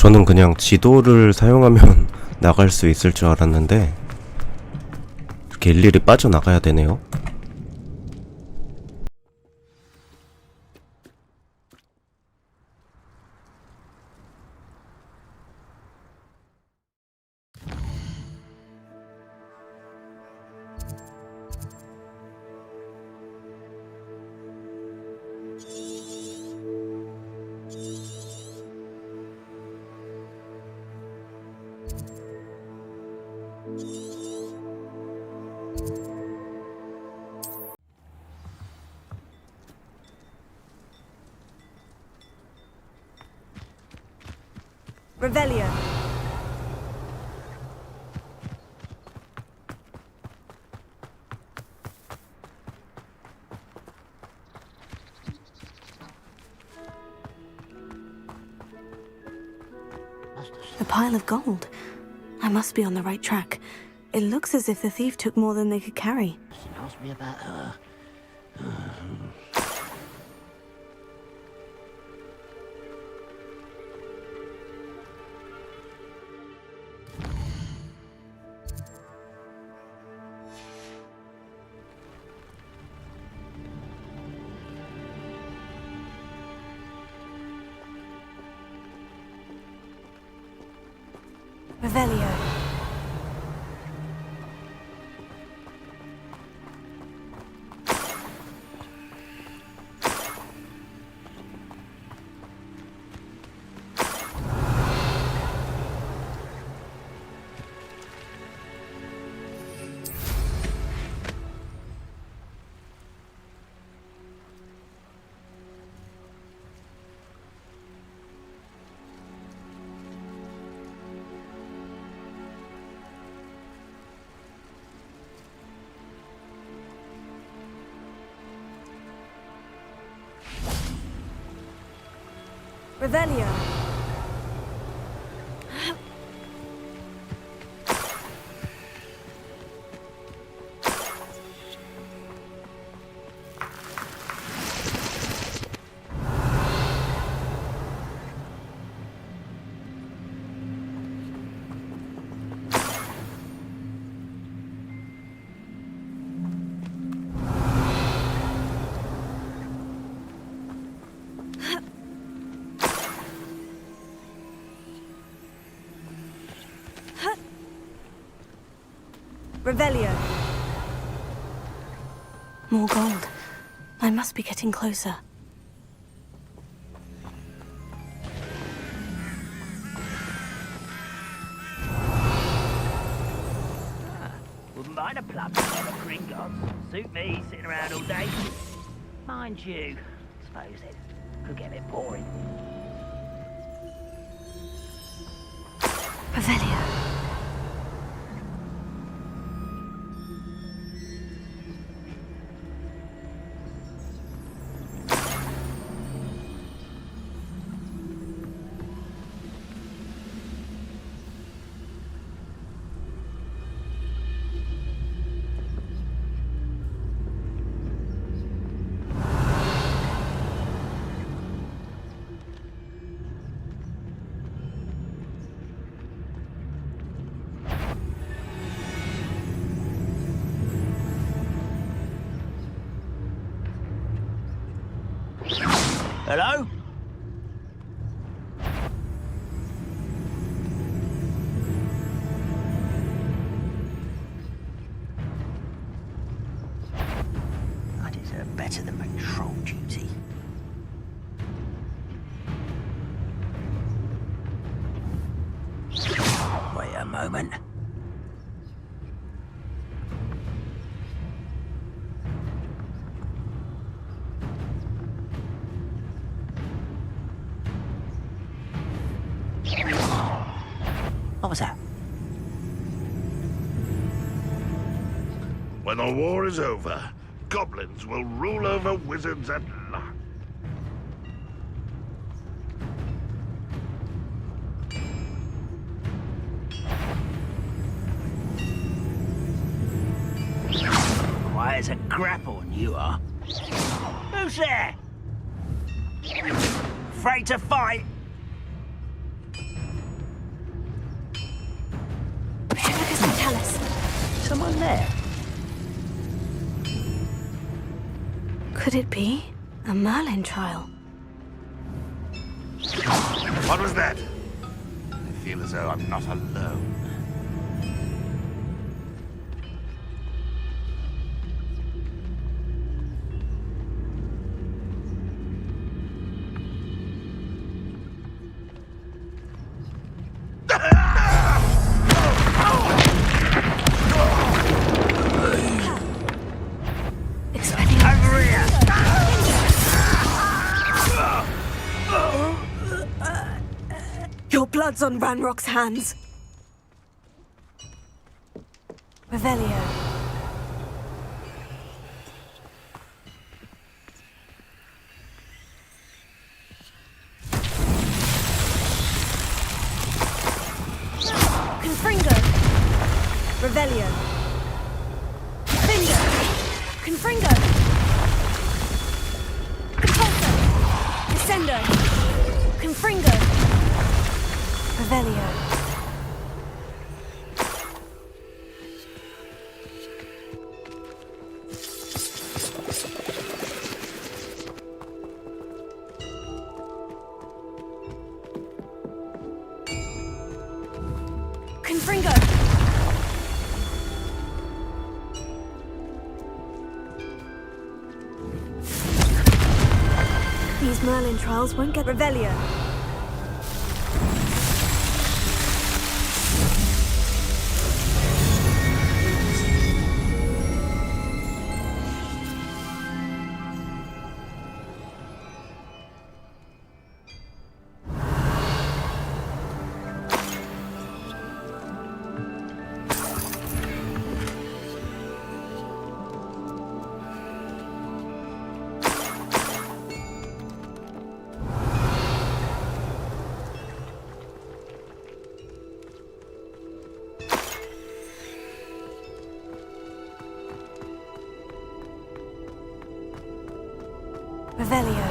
저는 그냥 지도를 사용하면 나갈 수 있을 줄 알았는데 이렇게 일일이 빠져나가야 되네요. Revelio. A pile of gold. I must be on the right track. It looks as if the thief took more than they could carry. She asked me about her. Revelio. Revelio. Revelio. More gold. I must be getting closer. Wouldn't mind a plum on the Gringotts. Suit me, sitting around all day. Mind you, suppose it could get a bit boring. Revelio. Hello? I deserve better than patrol duty. Wait a moment. What was that? When the war is over, goblins will rule over wizards at last. Quiet as a grapple, you are. Who's there? Afraid to fight? someone there? Could it be a Merlin trial? What was that? I feel as though I'm not alone. Expelling. Your blood's on Ranrock's hands. Revelio. Confringo. Revelio. Finger. Confringo. Compulso. Descendo. Confringo. Revelio. Confringo. These Merlin trials won't get Revelio. Revelio.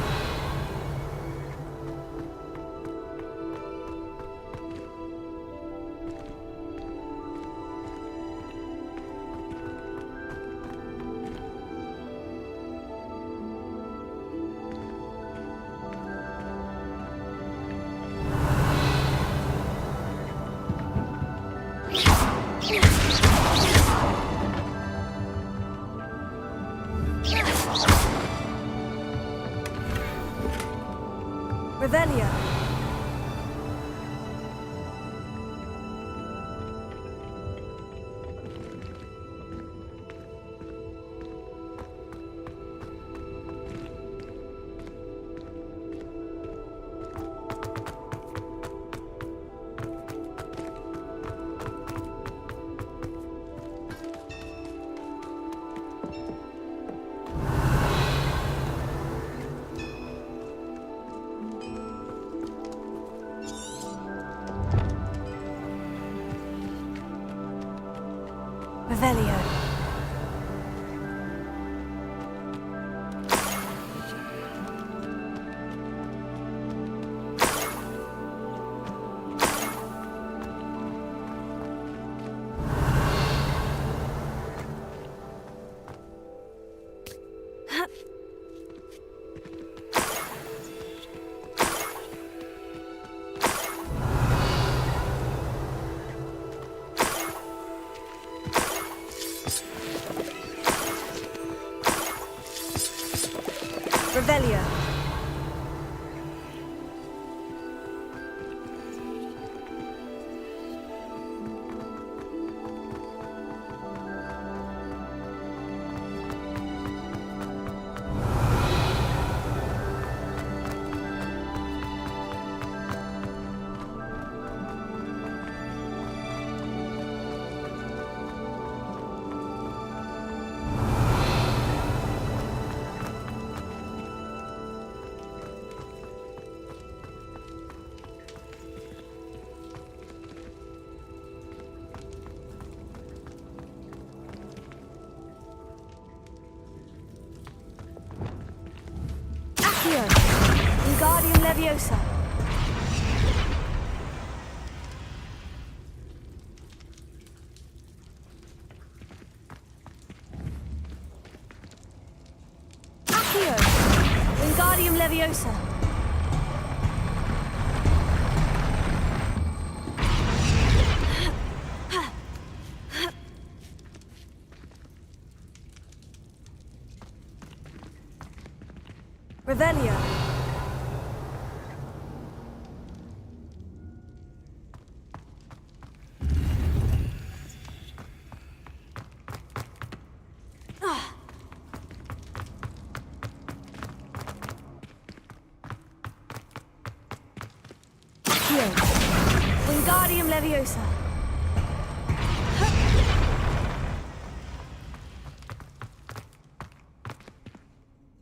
Revelio. Revelio. Revelio. Accio. Wingardium Leviosa. Wingardium Leviosa. Revelio. Wingardium Leviosa.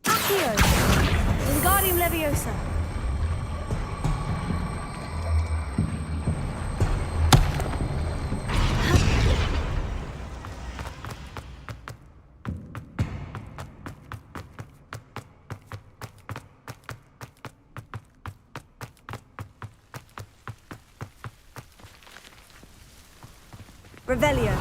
Accio. Wingardium Leviosa. Revelio.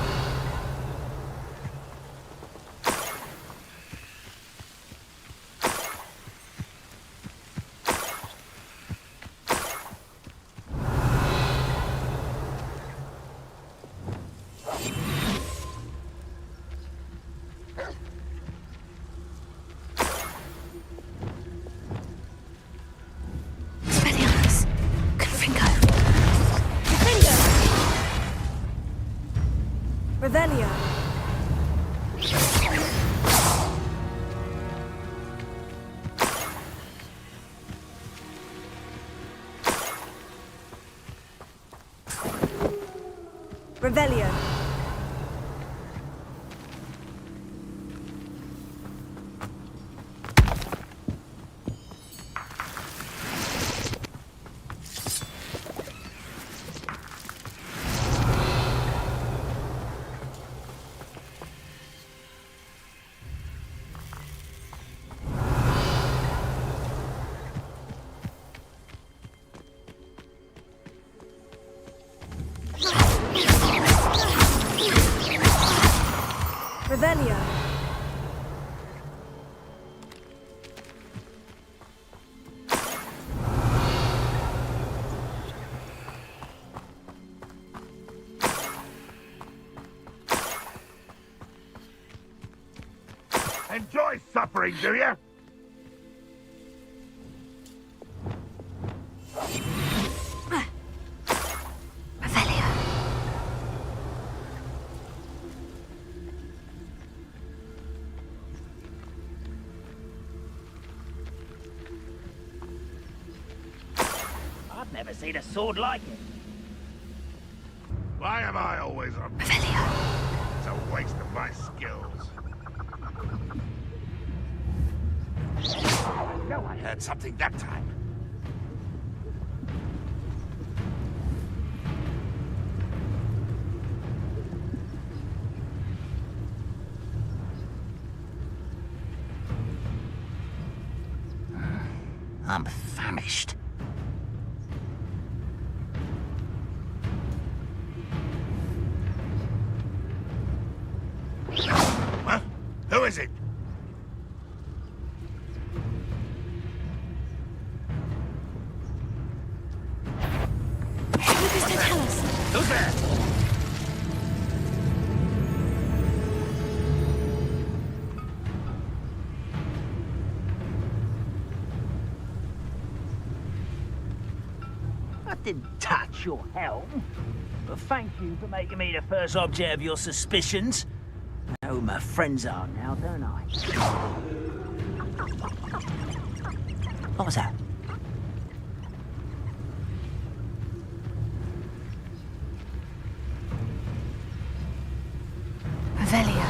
Expelliarmus. Confringo. Confringo. Revelio. Revelio. Revelio. Enjoy suffering, do you? Revelio. I've never seen a sword like it. Why am I always on? Revelio. It's a waste of my skills. No, I heard something that time. I'm famished. Huh? Who is it? Lucas to tell us. Who's there? I didn't touch your helm. But thank you for making me the first object of your suspicions. I know who my friends are now, don't I? What was that? Revelio.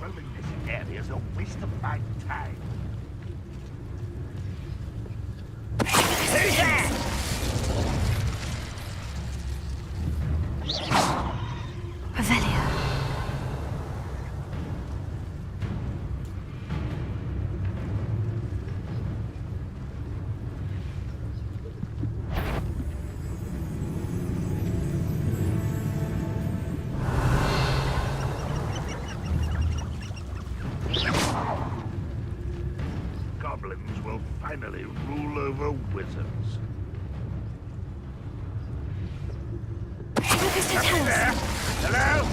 Roaming this area is a waste of my time. Who's that? Revelio. goblins will finally rule over wizards. Somebody There! Hello?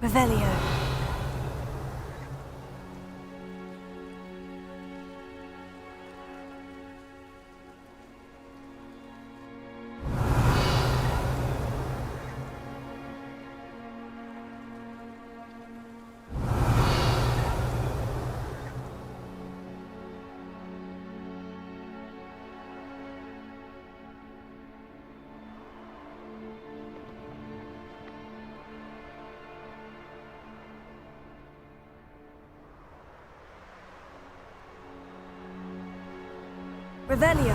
Revelio. Revelio.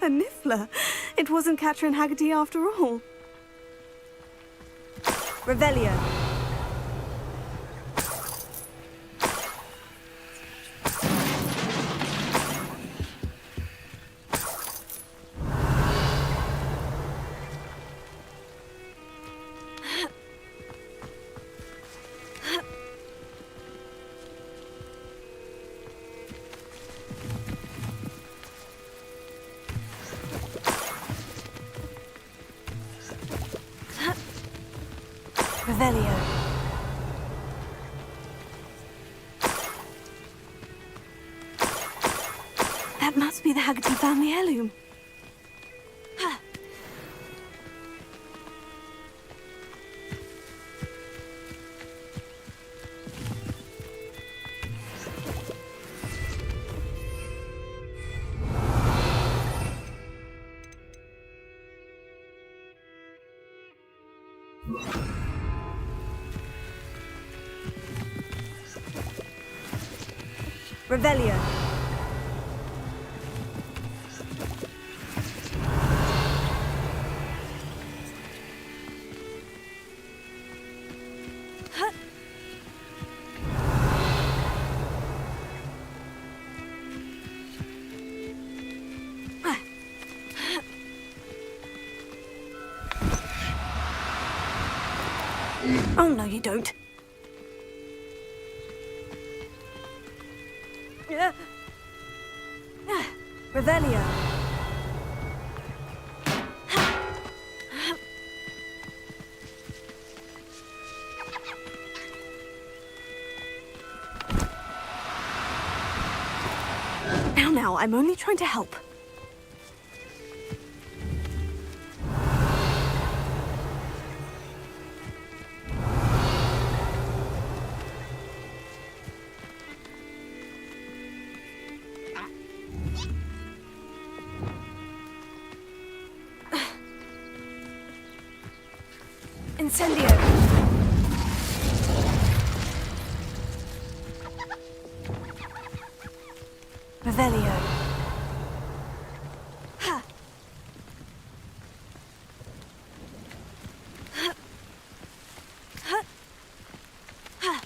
A Niffler. It wasn't Catherine Haggerty after all. Revelio. Revelio. That must be the Haggerty family heirloom. Revelio. Oh, no, you don't. Revelio. Now, I'm only trying to help. Incendio! Revelio. Ha! Ha! Ha! Ha!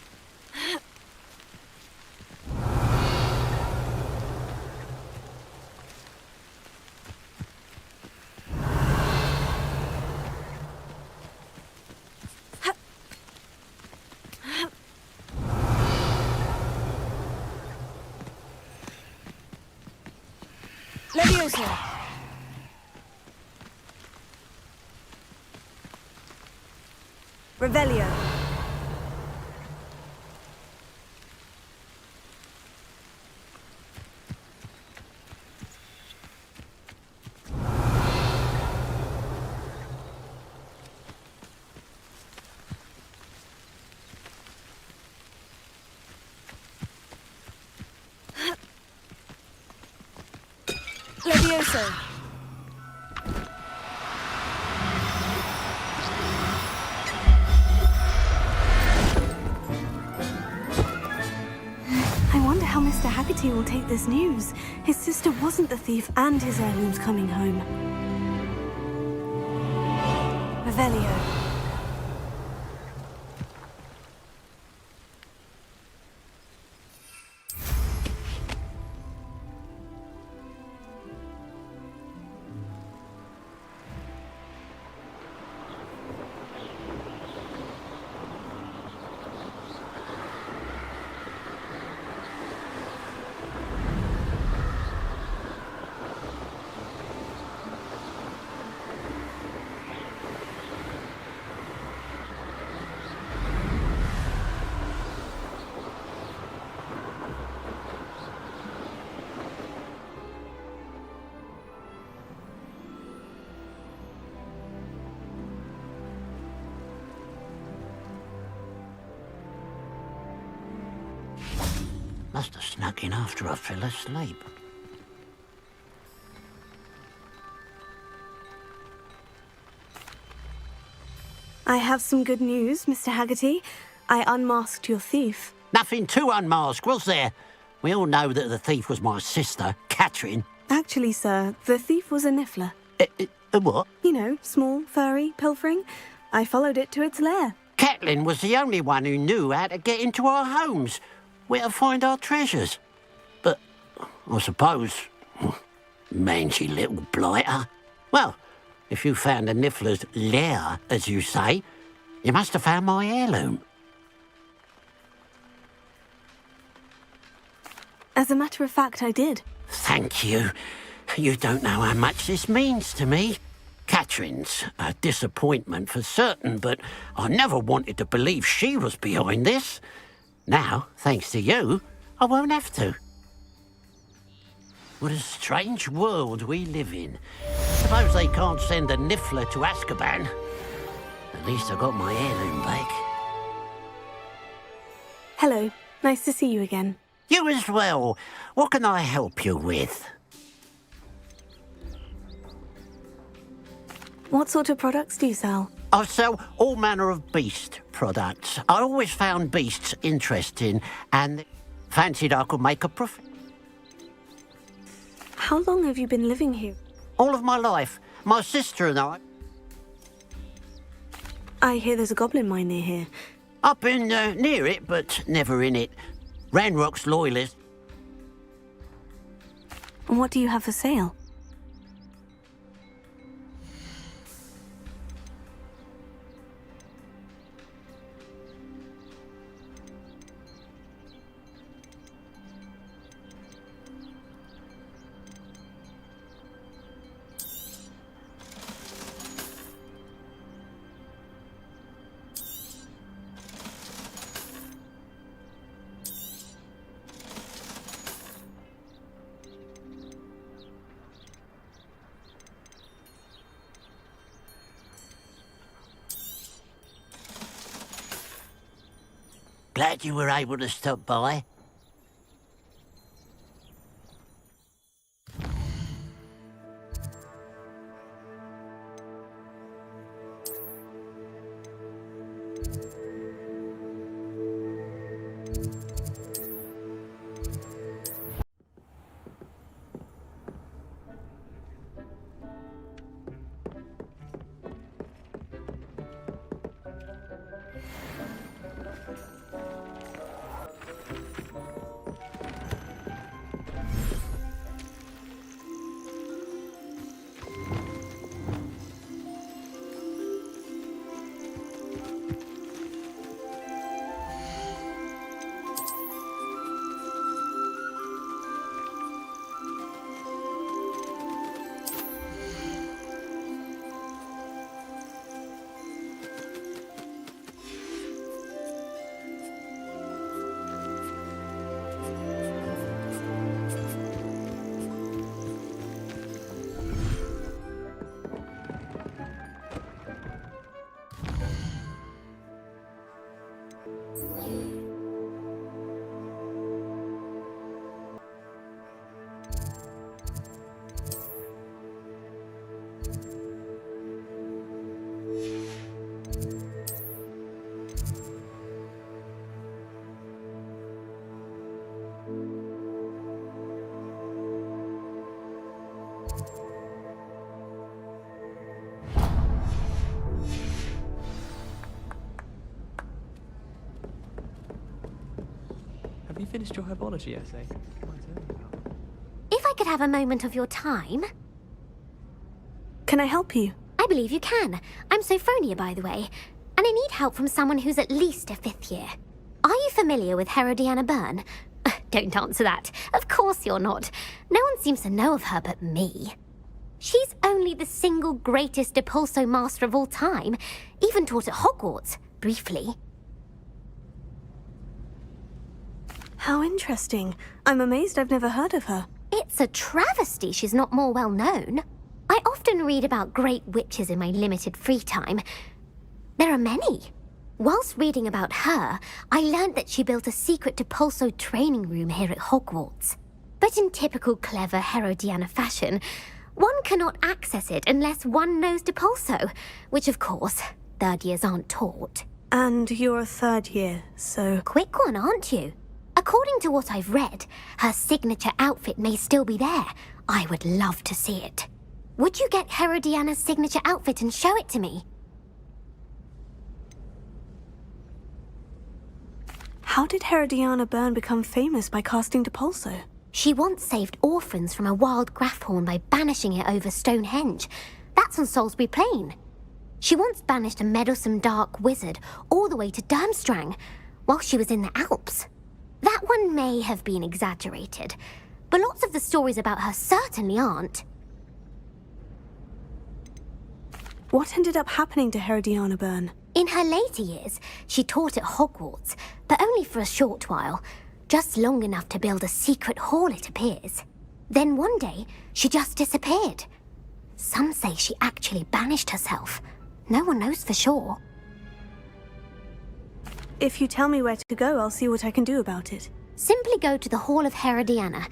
Leviosa! Revelio! Levioso! I wonder how Mr. Haggerty will take this news. His sister wasn't the thief and his heirloom's coming home. Revelio. Must have snuck in after I fell asleep. I have some good news, Mr. Haggerty. I unmasked your thief. Nothing to unmask, was there? We all know that the thief was my sister, Catherine. Actually, sir, the thief was a niffler. A what? You know, small, furry, pilfering. I followed it to its lair. Catelyn was the only one who knew how to get into our homes, where to find our treasures. But I suppose, mangy little blighter. Well, if you found the niffler's lair, as you say, you must have found my heirloom. As a matter of fact, I did. Thank you. You don't know how much this means to me. Catherine's a disappointment for certain, but I never wanted to believe she was behind this. Now, thanks to you, I won't have to. What a strange world we live in. Suppose they can't send a niffler to Azkaban. At least I got my heirloom back. Hello. Nice to see you again. You as well. What can I help you with? What sort of products do you sell? I sell all manner of beast products. I always found beasts interesting and fancied I could make a profit. How long have you been living here? All of my life. My sister and I hear there's a goblin mine near here. I've been near it, but never in it. Ranrock's loyalist. And what do you have for sale? Glad you were able to stop by. Have you finished your herbology essay? If I could have a moment of your time... Can I help you? I believe you can. I'm Sophronia, by the way, and I need help from someone who's at least a 5th year. Are you familiar with Herodiana Byrne? Don't answer that. Of course you're not. No one seems to know of her but me. She's only the single greatest Depulso master of all time, even taught at Hogwarts, briefly. How interesting. I'm amazed I've never heard of her. It's a travesty she's not more well known. I often read about great witches in my limited free time. There are many. Whilst reading about her, I learned that she built a secret Depulso training room here at Hogwarts. But in typical clever Herodiana fashion, one cannot access it unless one knows Depulso, which of course, 3rd years aren't taught. And you're a 3rd year, so... Quick one, aren't you? According to what I've read, her signature outfit may still be there. I would love to see it. Would you get Herodiana's signature outfit and show it to me? How did Herodiana Byrne become famous by casting Depulso? She once saved orphans from a wild Grafhorn by banishing it over Stonehenge. That's on Salisbury Plain. She once banished a meddlesome dark wizard all the way to Durmstrang while she was in the Alps. That one may have been exaggerated, but lots of the stories about her certainly aren't. What ended up happening to Herodiana Byrne? In her later years, she taught at Hogwarts, but only for a short while. Just long enough to build a secret hall, it appears. Then one day, she just disappeared. Some say she actually banished herself. No one knows for sure. If you tell me where to go, I'll see what I can do about it. Simply go to the Hall of Herodiana.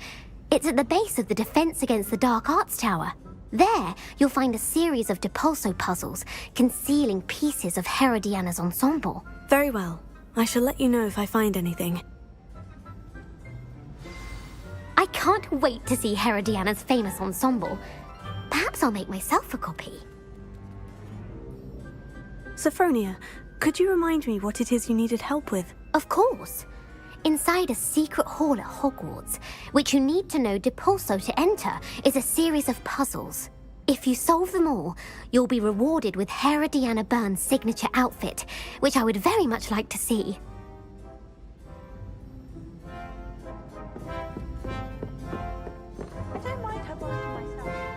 It's at the base of the Defense Against the Dark Arts Tower. There, you'll find a series of Depulso puzzles concealing pieces of Herodiana's ensemble. Very well. I shall let you know if I find anything. I can't wait to see Herodiana's famous ensemble. Perhaps I'll make myself a copy. Sophronia, could you remind me what it is you needed help with? Of course. Inside a secret hall at Hogwarts, which you need to know Depulso to enter, is a series of puzzles. If you solve them all, you'll be rewarded with Herodiana Byrne's signature outfit, which I would very much like to see. I don't mind herbology myself.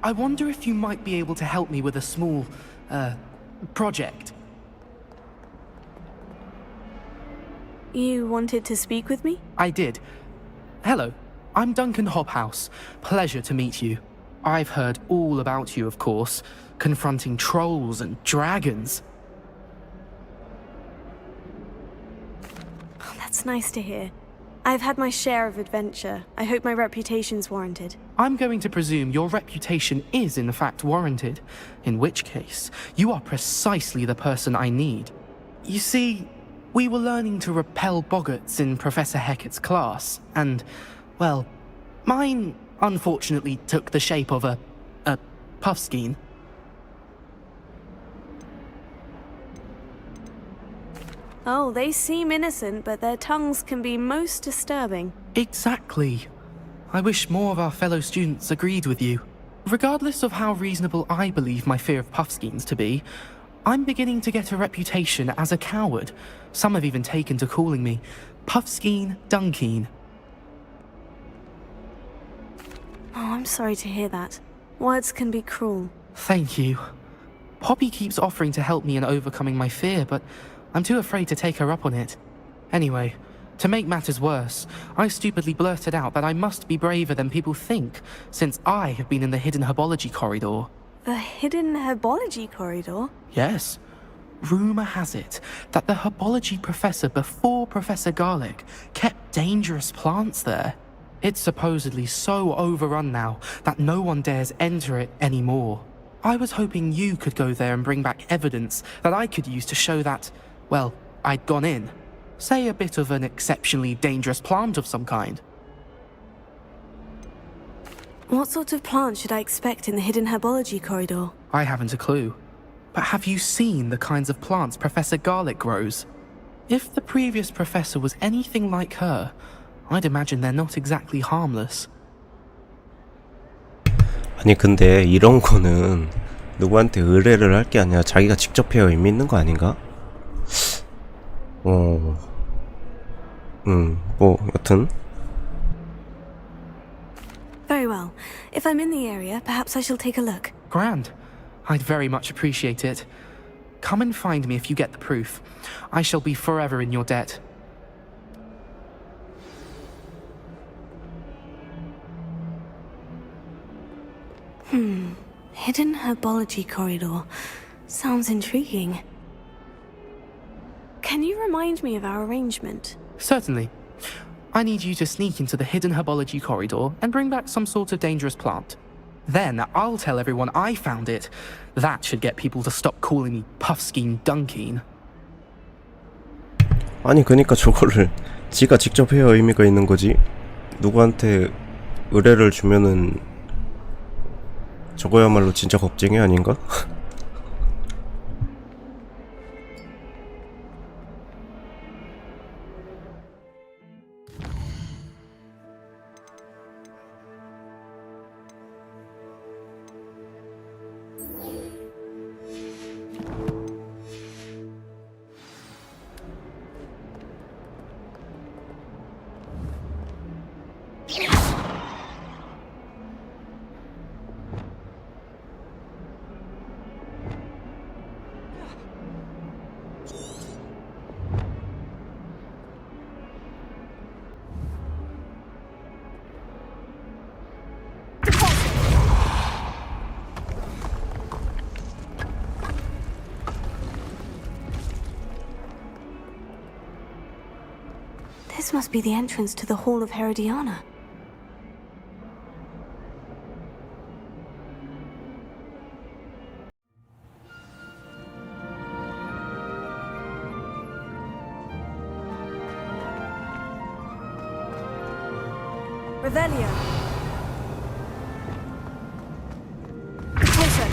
I wonder if you might be able to help me with a small, project. You wanted to speak with me? I did. Hello, I'm Duncan Hobhouse. Pleasure to meet you. I've heard all about you, of course, confronting trolls and dragons. Oh, that's nice to hear. I've had my share of adventure. I hope my reputation's warranted. I'm going to presume your reputation is in fact warranted, in which case, you are precisely the person I need. You see, we were learning to repel boggarts in Professor Hecat's class, and, well, mine unfortunately took the shape of a puffskein. Oh, they seem innocent, but their tongues can be most disturbing. Exactly. I wish more of our fellow students agreed with you. Regardless of how reasonable I believe my fear of puffskeins to be, I'm beginning to get a reputation as a coward. Some have even taken to calling me Puffskeen Dunkeen. Oh, I'm sorry to hear that. Words can be cruel. Thank you. Poppy keeps offering to help me in overcoming my fear, but I'm too afraid to take her up on it. Anyway, to make matters worse, I stupidly blurted out that I must be braver than people think, since I have been in the hidden herbology corridor. The hidden herbology corridor? Yes. Rumour has it that the herbology professor before Professor Garlic kept dangerous plants there. It's supposedly so overrun now that no one dares enter it anymore. I was hoping you could go there and bring back evidence that I could use to show that, well, I'd gone in. Say a bit of an exceptionally dangerous plant of some kind. What sort of plant should I expect in the hidden herbology corridor? I haven't a clue. But have you seen the kinds of plants Professor Garlic grows? If the previous professor was anything like her, I'd imagine they're not exactly harmless. 아니 근데 이런 거는 누구한테 의뢰를 할 게 아니라 자기가 직접 해야 의미 있는 거 아닌가? 뭐 여튼 Very well. If I'm in the area, perhaps I shall take a look. Grand. I'd very much appreciate it. Come and find me if you get the proof. I shall be forever in your debt. Hidden herbology corridor. Sounds intriguing. Can you remind me of our arrangement? Certainly. I need you to sneak into the hidden herbology corridor and bring back some sort of dangerous plant. Then I'll tell everyone I found it. That should get people to stop calling me Puffskeen Dunkeen. 아니 그니까 저거를 지가 직접 해야 의미가 있는 거지. 누구한테 의뢰를 주면은 저거야말로 진짜 겁쟁이 아닌가? This must be the entrance to the Hall of Herodiana. Revelio. Closer.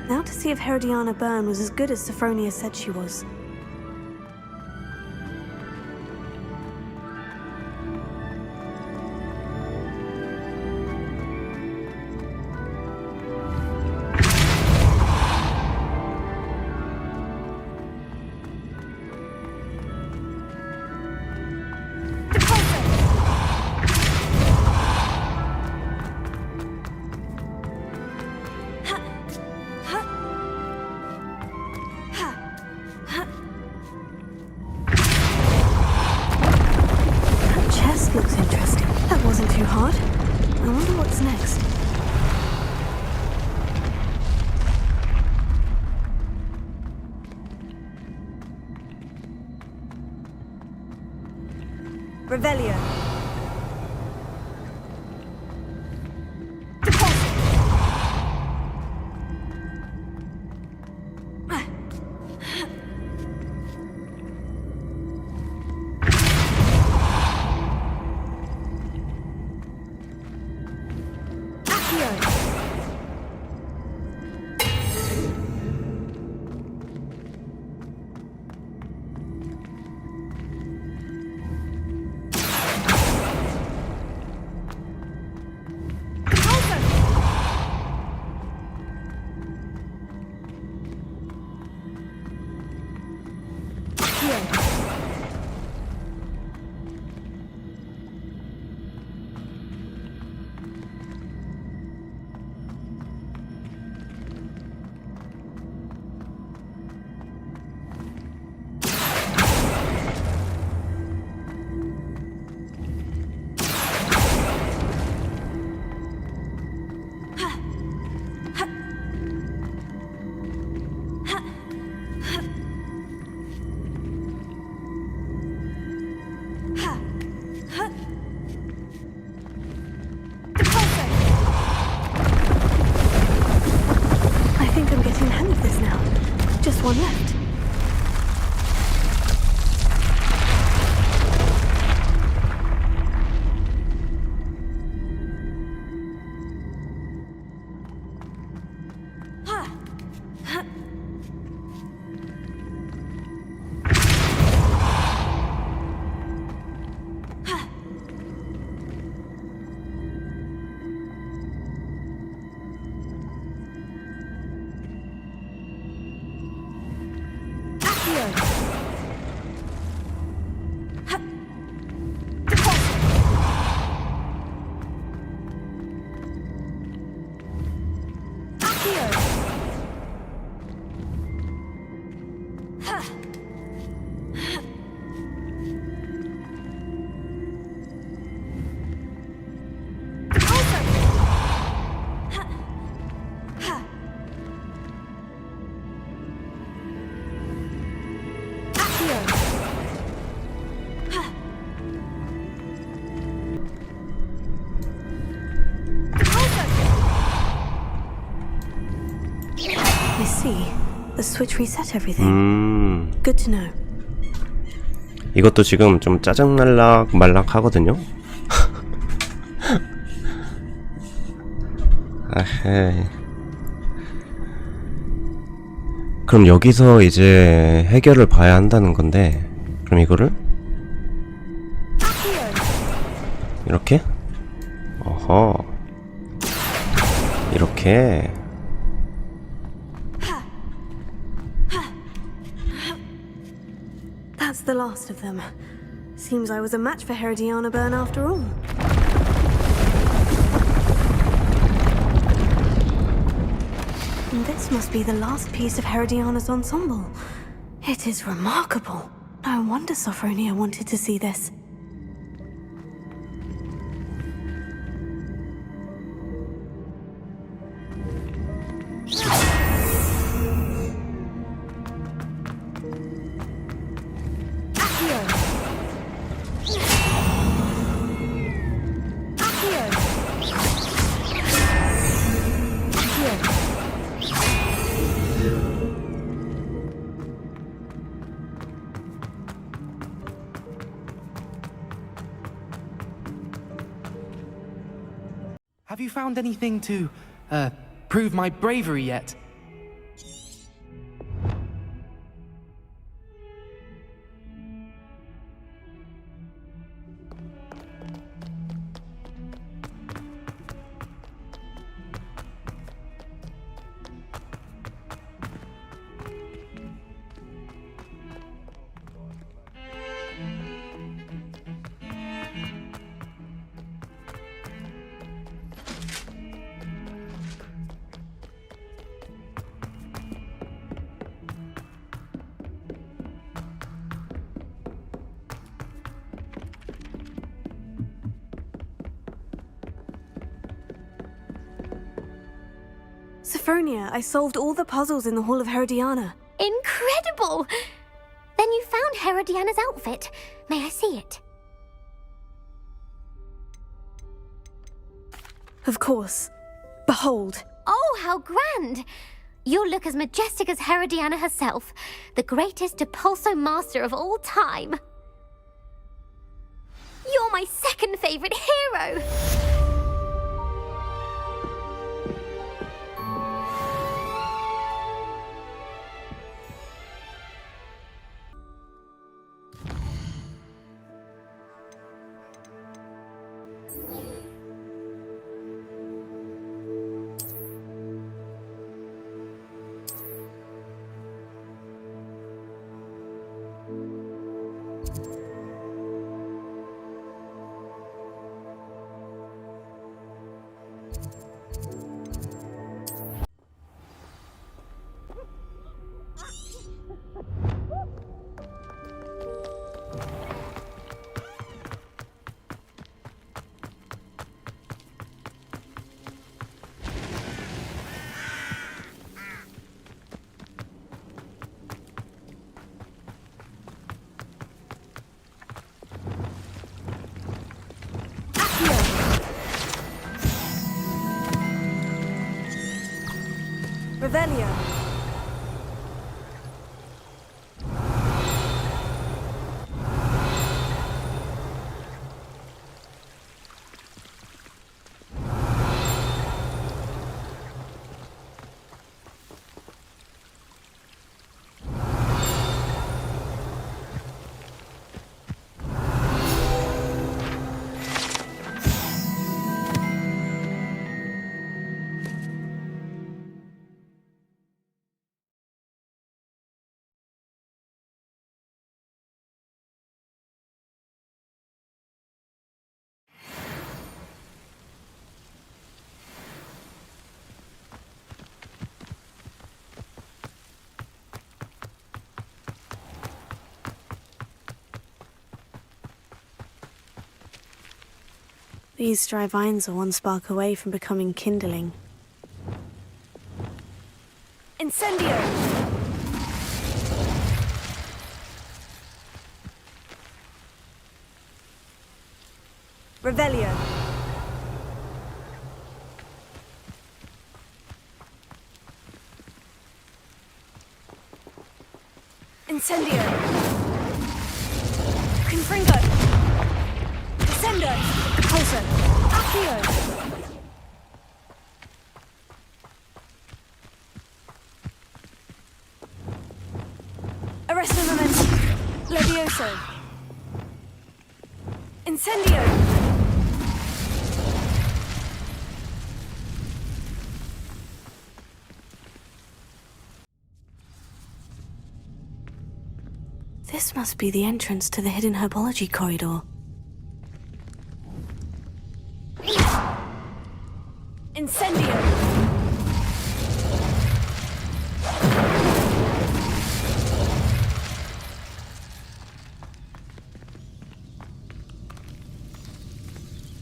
Now to see if Herodiana Byrne was as good as Sophronia said she was. too hard. I wonder what's next. Revelio. One left. I see. The switch reset everything. Good to know. 이것도 지금 좀 짜증날락 말락 하거든요. 아헤. 그럼 여기서 이제 해결을 봐야 한다는 건데, 그럼 이거를 이렇게? 어허. 이렇게. That's the last of them. Seems I was a match for Herodiana Byrne after all. And this must be the last piece of Herodiana's ensemble. It is remarkable. No wonder Sophronia wanted to see this. Have you found anything to, prove my bravery yet? Sophronia, I solved all the puzzles in the Hall of Herodiana. Incredible! Then you found Herodiana's outfit. May I see it? Of course. Behold. Oh, how grand! You'll look as majestic as Herodiana herself, the greatest Depulso master of all time. You're my second favorite hero! Revelio. These dry vines are one spark away from becoming kindling. Incendio! Revelio. Incendio. Confringo. Descendo. Repulso. Accio. Arresto momentum. Levioso. Incendio. This must be the entrance to the hidden herbology corridor. Incendio!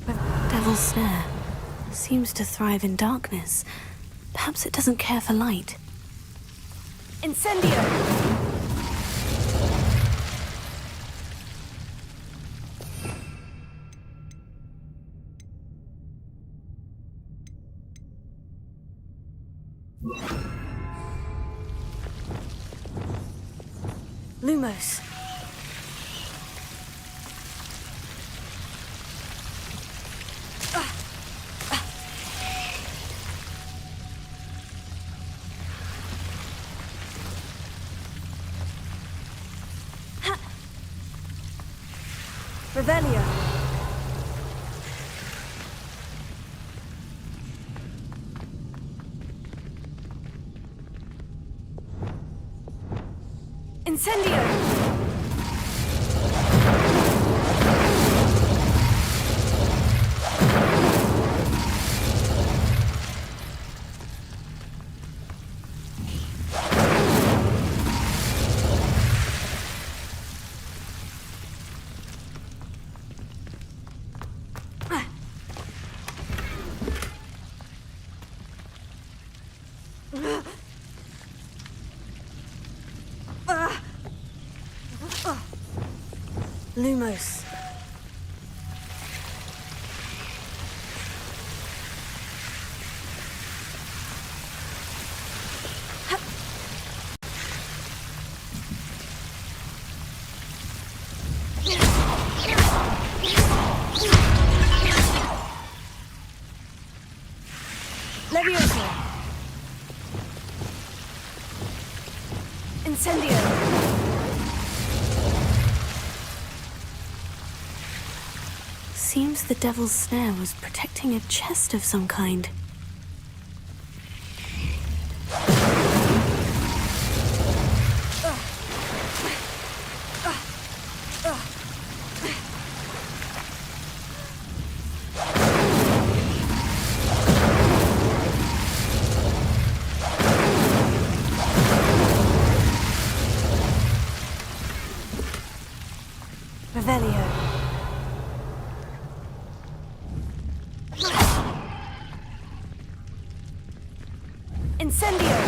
The devil's snare seems to thrive in darkness. Perhaps it doesn't care for light. Incendio! Lumos. Revelio. Incendio! Lumos. Leviosa. Incendio. Seems the devil's snare was protecting a chest of some kind. Revelio. Incendio.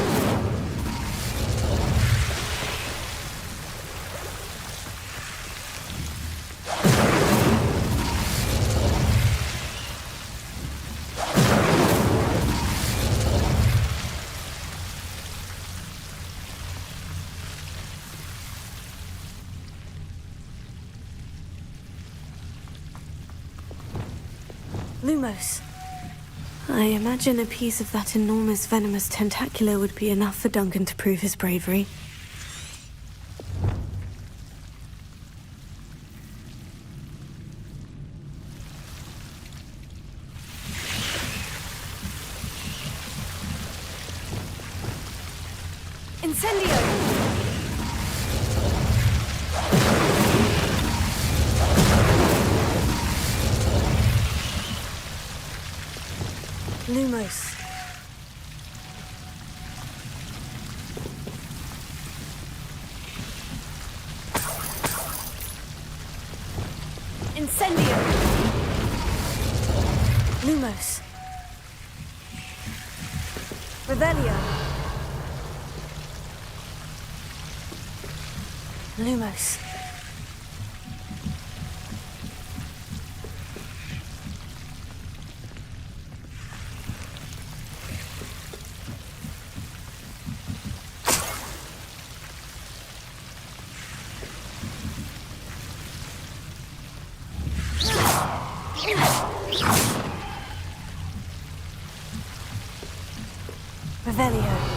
Lumos. I imagine a piece of that enormous venomous tentacular would be enough for Duncan to prove his bravery. Incendio! Lumos. Incendio. Lumos. Revelio. Lumos. Revelio.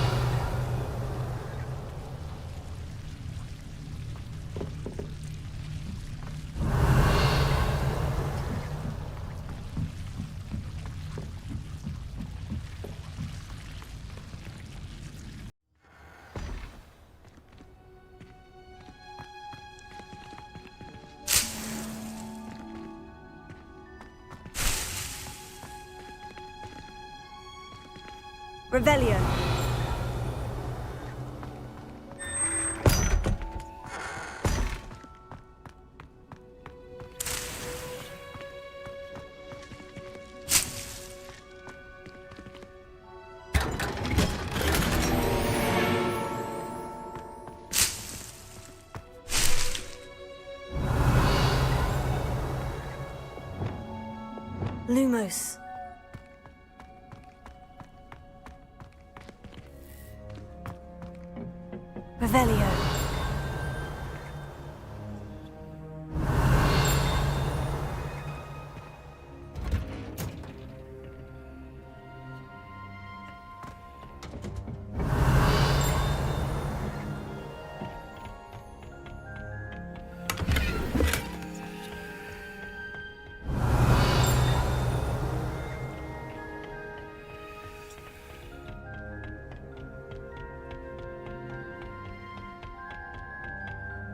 Revelio. Lumos. Revelio.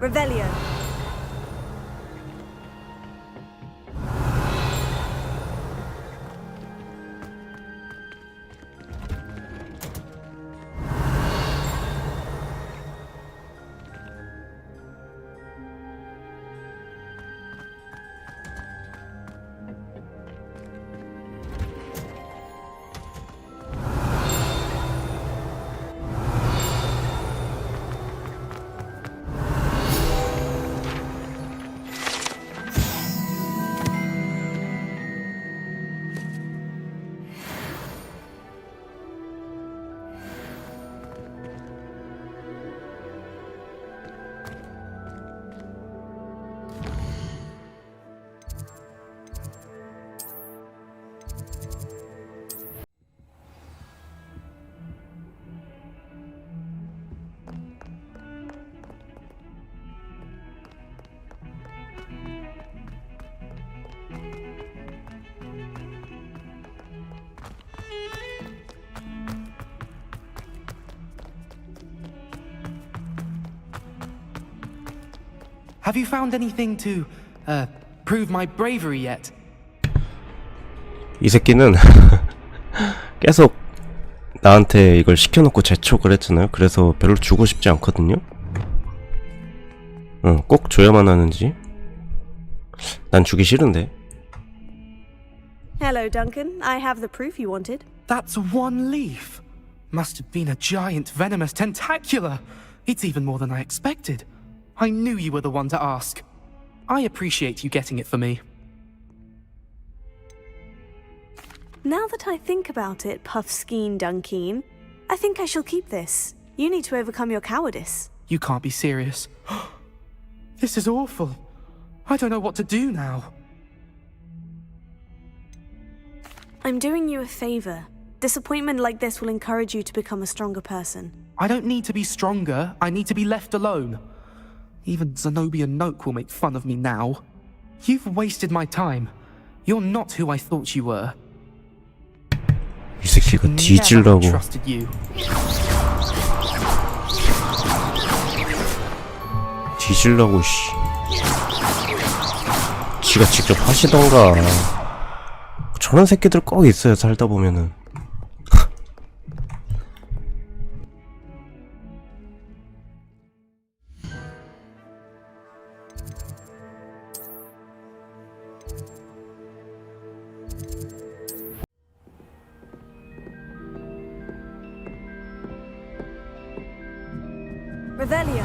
Revelio. Have you found anything to, prove my bravery yet? 이 새끼는 계속 나한테 이걸 시켜놓고 재촉을 했잖아요. 그래서 별로 주고 싶지 않거든요. 꼭 줘야만 하는지. 난 주기 싫은데. Hello, Duncan. I have the proof you wanted. That's one leaf. Must have been a giant venomous tentacula. It's even more than I expected. I knew you were the one to ask. I appreciate you getting it for me. Now that I think about it, Puffskein Dunkeen, I think I shall keep this. You need to overcome your cowardice. You can't be serious. This is awful. I don't know what to do now. I'm doing you a favor. Disappointment like this will encourage you to become a stronger person. I don't need to be stronger. I need to be left alone. Even Zenobia Noak will make fun of me now. You've wasted my time. You're not who I thought you were. 이 새끼가 Never 뒤질라고. trusted you. 뒤질라고 씨. 지가 직접 하시던가. 저런 새끼들 꼭 있어요. 살다 보면은. Revelio.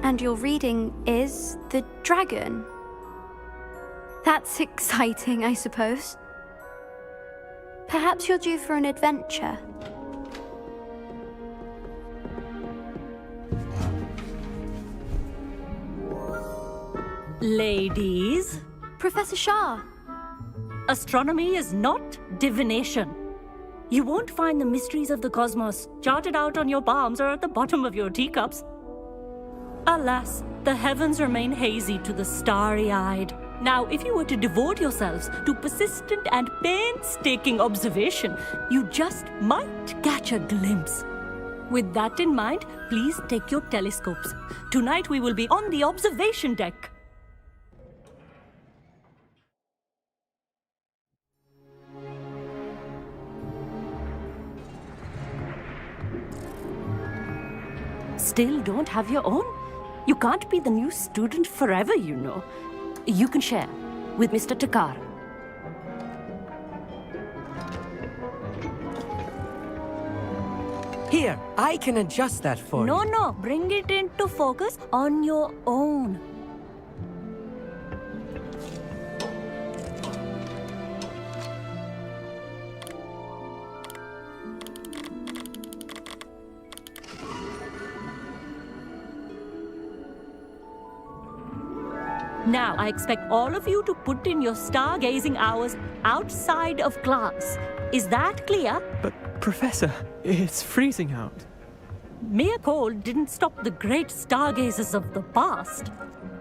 And your reading is The Dragon. That's exciting, I suppose. Perhaps you're due for an adventure. Ladies, Professor Shah. astronomy is not divination. You won't find the mysteries of the cosmos charted out on your palms or at the bottom of your teacups. Alas, the heavens remain hazy to the starry-eyed. Now, if you were to devote yourselves to persistent and painstaking observation, you just might catch a glimpse. With that in mind, please take your telescopes. Tonight we will be on the observation deck. Still don't have your own? You can't be the new student forever, you know. You can share with Mr. Takar. Here, I can adjust that for you. No, bring it into focus on your own. Now, I expect all of you to put in your stargazing hours outside of class. Is that clear? But, Professor, it's freezing out. Mere cold didn't stop the great stargazers of the past.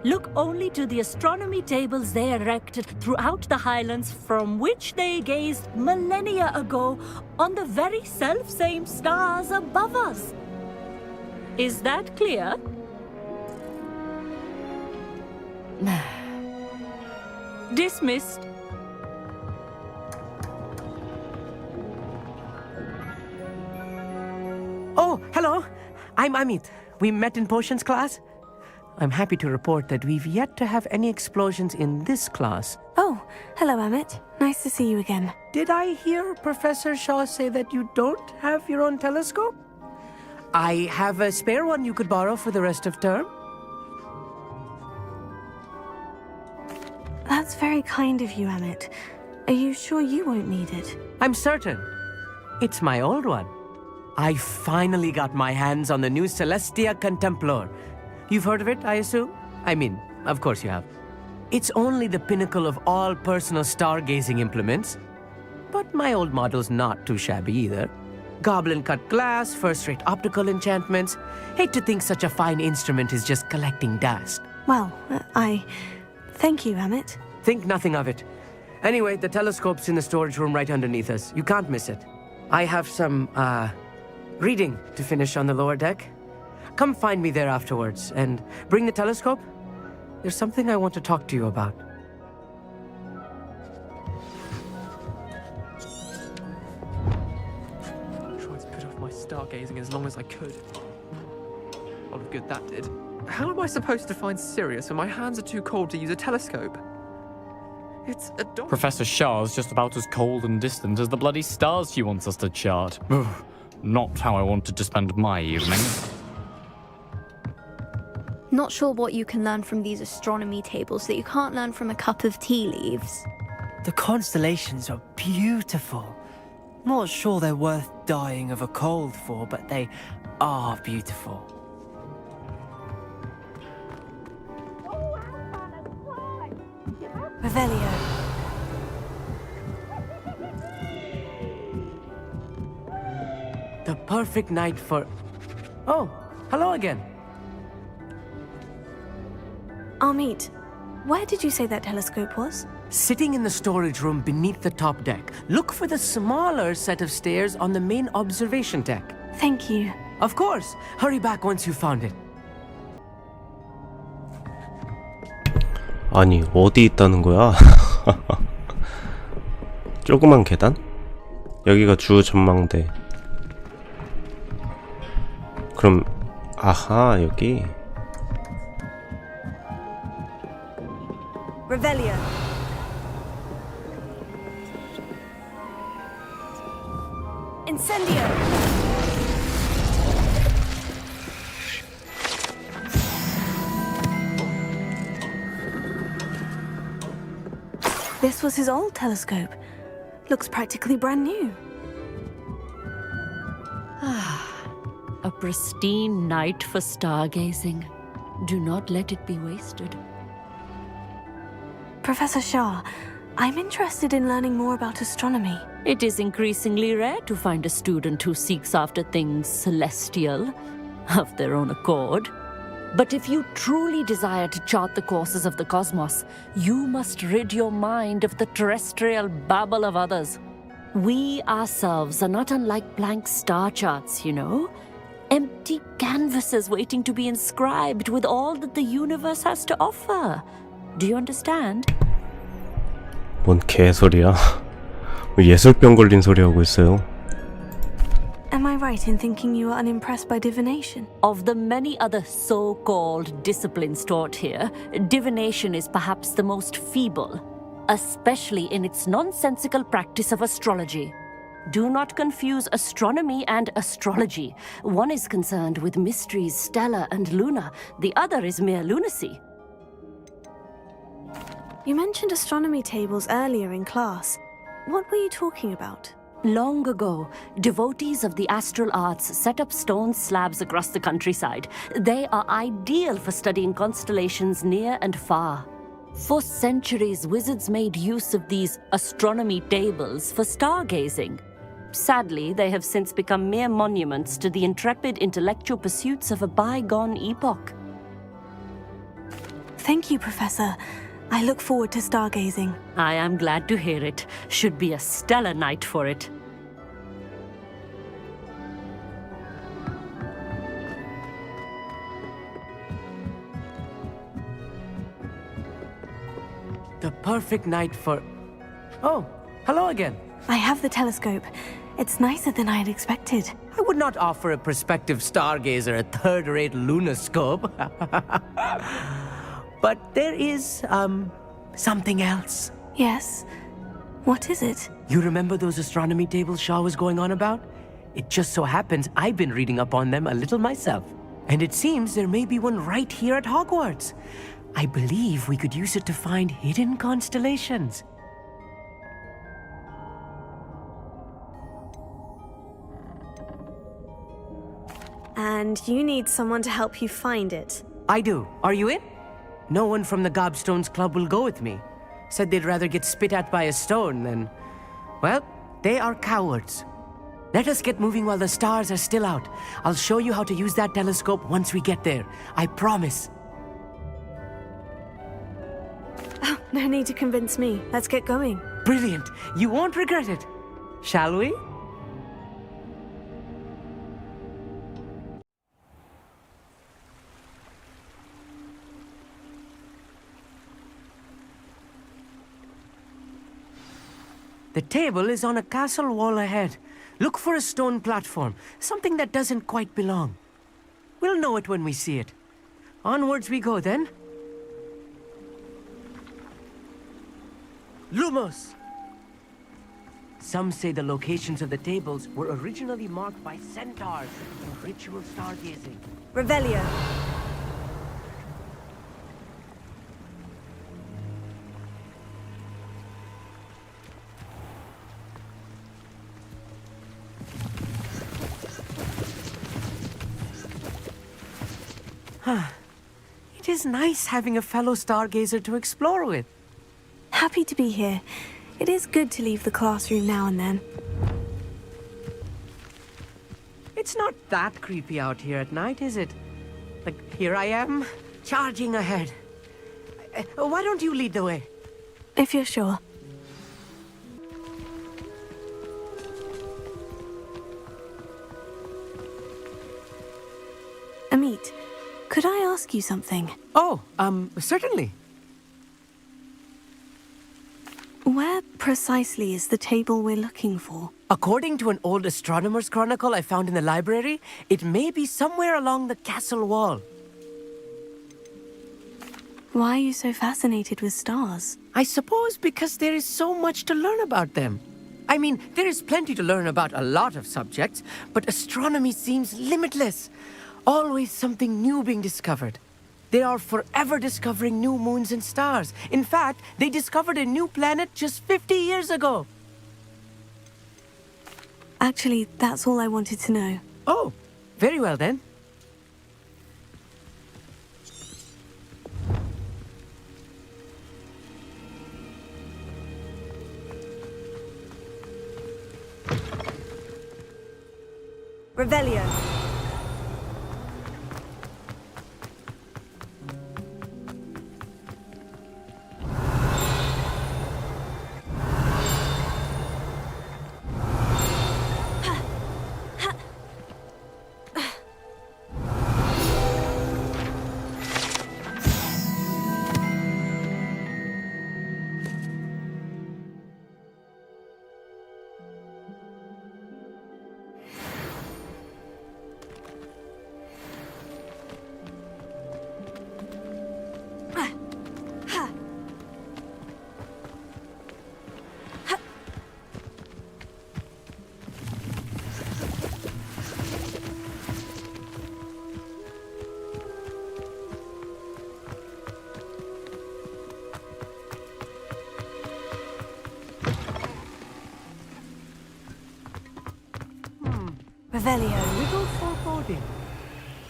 Look only to the astronomy tables they erected throughout the highlands from which they gazed millennia ago on the very self-same stars above us. Is that clear? Dismissed. Oh, hello. I'm Amit. We met in potions class. I'm happy to report that we've yet to have any explosions in this class. Oh, hello, Emmett. Nice to see you again. Did I hear Professor Shaw say that you don't have your own telescope? I have a spare one you could borrow for the rest of term. That's very kind of you, Emmett. Are you sure you won't need it? I'm certain. It's my old one. I finally got my hands on the new Celestia Contemplar. You've heard of it, I assume? I mean, of course you have. It's only the pinnacle of all personal stargazing implements. But my old model's not too shabby either. Goblin-cut glass, first-rate optical enchantments. Hate to think such a fine instrument is just collecting dust. Well, Thank you, Emmett. Think nothing of it. Anyway, the telescope's in the storage room right underneath us. You can't miss it. I have some, reading to finish on the lower deck. Come find me there afterwards, and bring the telescope. There's something I want to talk to you about. I tried to put off my stargazing as long as I could. A lot of good that did. How am I supposed to find Sirius when my hands are too cold to use a telescope? It's a dog. Professor Shah's just about as cold and distant as the bloody stars she wants us to chart. Not how I wanted to spend my evening. Not sure what you can learn from these astronomy tables that you can't learn from a cup of tea leaves. The constellations are beautiful. Not sure they're worth dying of a cold for, but they are beautiful. Revelio. The perfect night for... Oh, hello again. Amit, where did you say that telescope was? Sitting in the storage room beneath the top deck. Look for the smaller set of stairs on the main observation deck. Thank you. Of course. Hurry back once you've found it. 아니, 어디 있다는 거야? 조그만 계단? 여기가 주 전망대. 그럼, 아하, 여기. Revelio. Incendio. This was his old telescope. Looks practically brand new. A pristine night for stargazing. Do not let it be wasted. Professor Shah, I'm interested in learning more about astronomy. It is increasingly rare to find a student who seeks after things celestial, of their own accord. But if you truly desire to chart the courses of the cosmos, you must rid your mind of the terrestrial babble of others. We ourselves are not unlike blank star charts, you know. Empty canvases waiting to be inscribed with all that the universe has to offer. Do you understand? 뭔 개소리야. 예술병 걸린 소리 하고 있어요. Am I right in thinking you are unimpressed by divination? Of the many other so-called disciplines taught here, divination is perhaps the most feeble, especially in its nonsensical practice of astrology. Do not confuse astronomy and astrology. One is concerned with mysteries stellar and lunar, the other is mere lunacy. You mentioned astronomy tables earlier in class. What were you talking about? Long ago, devotees of the astral arts set up stone slabs across the countryside. They are ideal for studying constellations near and far. For centuries, wizards made use of these astronomy tables for stargazing. Sadly, they have since become mere monuments to the intrepid intellectual pursuits of a bygone epoch. Thank you, Professor. I look forward to stargazing. I am glad to hear it. Should be a stellar night for it. The perfect night for... Oh, hello again. I have the telescope. It's nicer than I had expected. I would not offer a prospective stargazer a third-rate lunoscope. But there is, something else. Yes? What is it? You remember those astronomy tables Shaw was going on about? It just so happens I've been reading up on them a little myself. And it seems there may be one right here at Hogwarts. I believe we could use it to find hidden constellations. And you need someone to help you find it. I do. Are you in? No one from the Gobstones Club will go with me. Said they'd rather get spit at by a stone than... Well, they are cowards. Let us get moving while the stars are still out. I'll show you how to use that telescope once we get there. I promise. Oh, no need to convince me. Let's get going. Brilliant. You won't regret it. Shall we? The table is on a castle wall ahead. Look for a stone platform, something that doesn't quite belong. We'll know it when we see it. Onwards we go, then. Lumos! Some say the locations of the tables were originally marked by centaurs for ritual stargazing. Revelio. It is nice having a fellow stargazer to explore with. Happy to be here. It is good to leave the classroom now and then. It's not that creepy out here at night, is it? Like, here I am, charging ahead. Why don't you lead the way? If you're sure. Amit, could I ask you something? Oh, certainly. Where precisely is the table we're looking for? According to an old astronomer's chronicle I found in the library, it may be somewhere along the castle wall. Why are you so fascinated with stars? I suppose because there is so much to learn about them. I mean, there is plenty to learn about a lot of subjects, but astronomy seems limitless. Always something new being discovered. They are forever discovering new moons and stars. In fact, they discovered a new planet just 50 years ago. Actually, that's all I wanted to know. Oh, very well then. Revelio. Revelio. Little foreboding.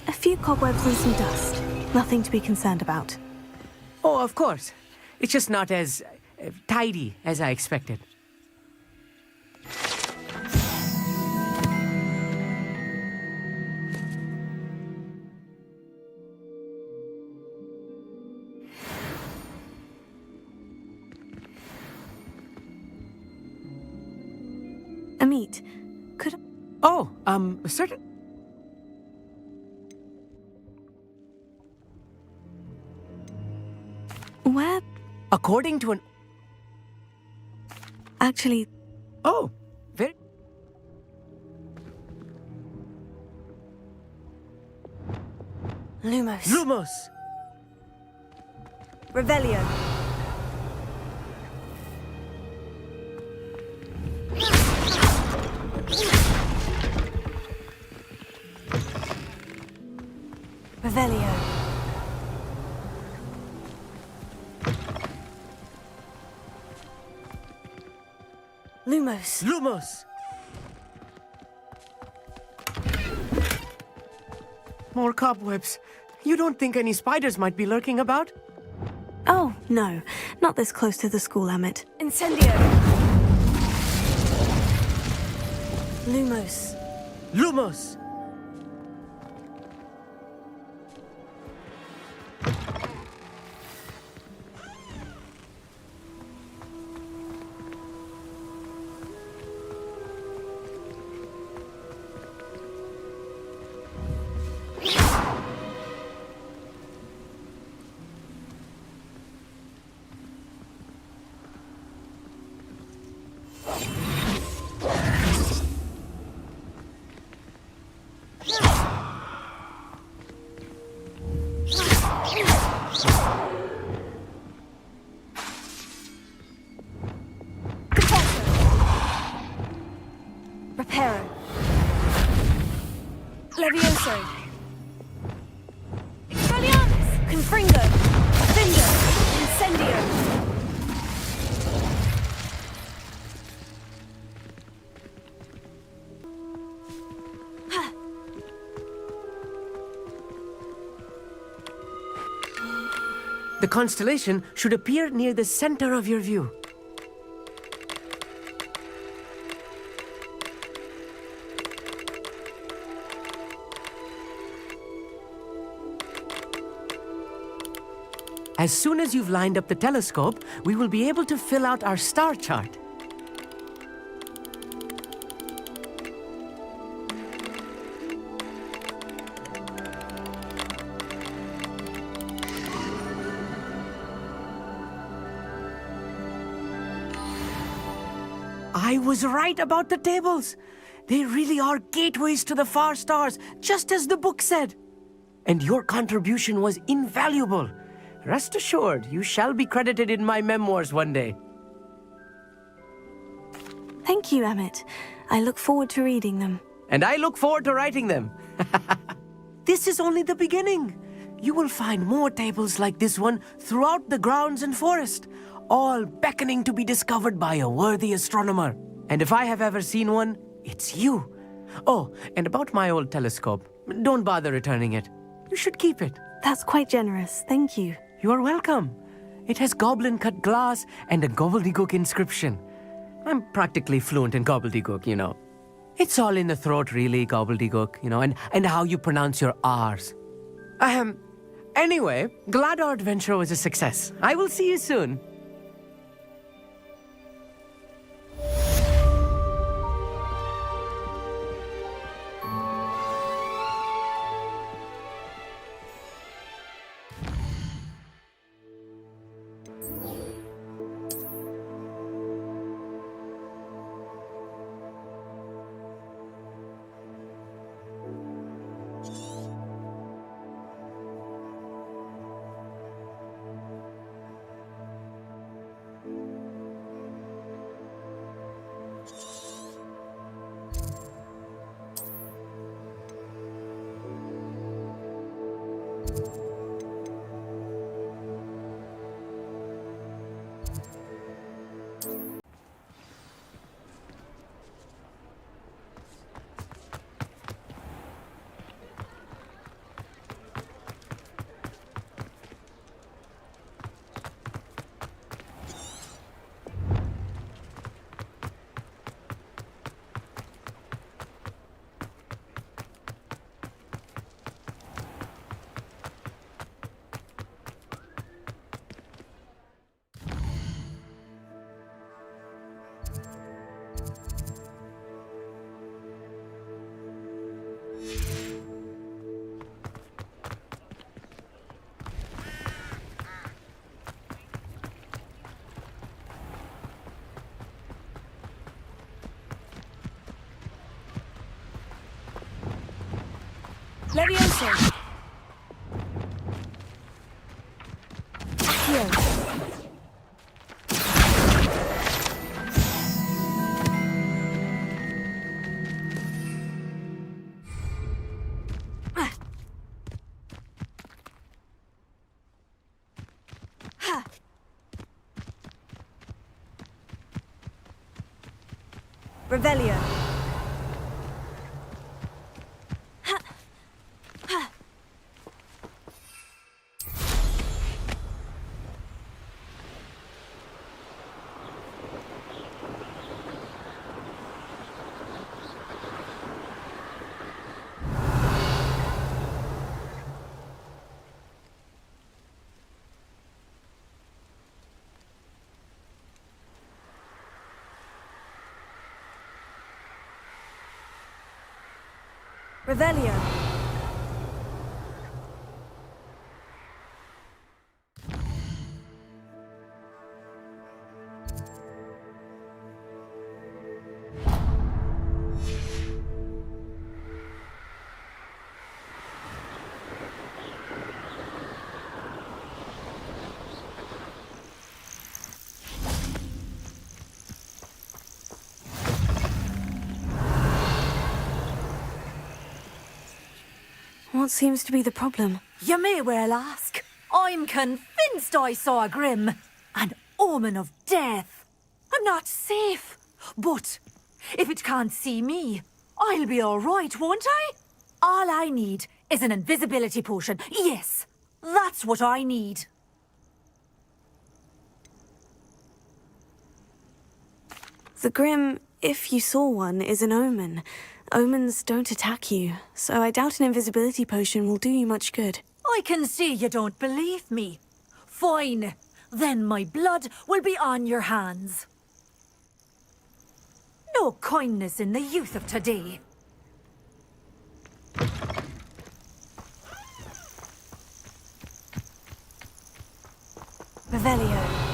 A few cobwebs and some dust. Nothing to be concerned about. Oh, of course. It's just not as tidy as I expected. Amit, could I... Oh, certain... Where... According to an... Actually... Oh, very... Lumos. Lumos! Revelio. Revelio. Lumos. Lumos! More cobwebs. You don't think any spiders might be lurking about? Oh, no. Not this close to the school, Emmett. Incendio. Lumos. Lumos! Reparo. Levioso. Expelliarmus. Confringo. Findo. Incendio. The constellation should appear near the center of your view. As soon as you've lined up the telescope, we will be able to fill out our star chart. I was right about the tables. They really are gateways to the far stars, just as the book said. And your contribution was invaluable. Rest assured, you shall be credited in my memoirs one day. Thank you, Emmett. I look forward to reading them. And I look forward to writing them. This is only the beginning. You will find more tables like this one throughout the grounds and forest, all beckoning to be discovered by a worthy astronomer. And if I have ever seen one, it's you. Oh, and about my old telescope, don't bother returning it. You should keep it. That's quite generous. Thank you. You are welcome. It has goblin-cut glass and a gobbledygook inscription. I'm practically fluent in gobbledygook, you know. It's all in the throat, really, gobbledygook, you know, and how you pronounce your R's. Anyway, glad our adventure was a success. I will see you soon. Levioso. Accio. Revelio. Revelio. What seems to be the problem? You may well ask. I'm convinced I saw a grim, an omen of death. I'm not safe, but if it can't see me, I'll be all right, won't I? All I need is an invisibility potion. Yes, that's what I need. The Grim, if you saw one, is an omen. Omens don't attack you, so I doubt an invisibility potion will do you much good. I can see you don't believe me. Fine. Then my blood will be on your hands. No kindness in the youth of today. Revelio.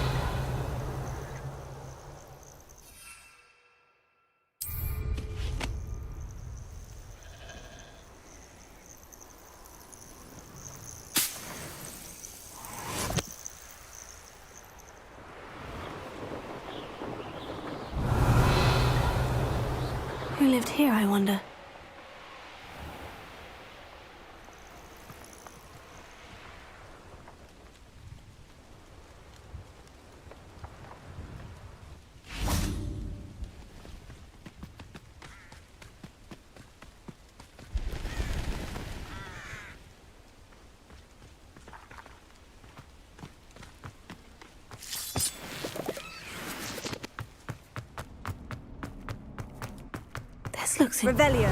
Who lived here, I wonder? This looks Revelio.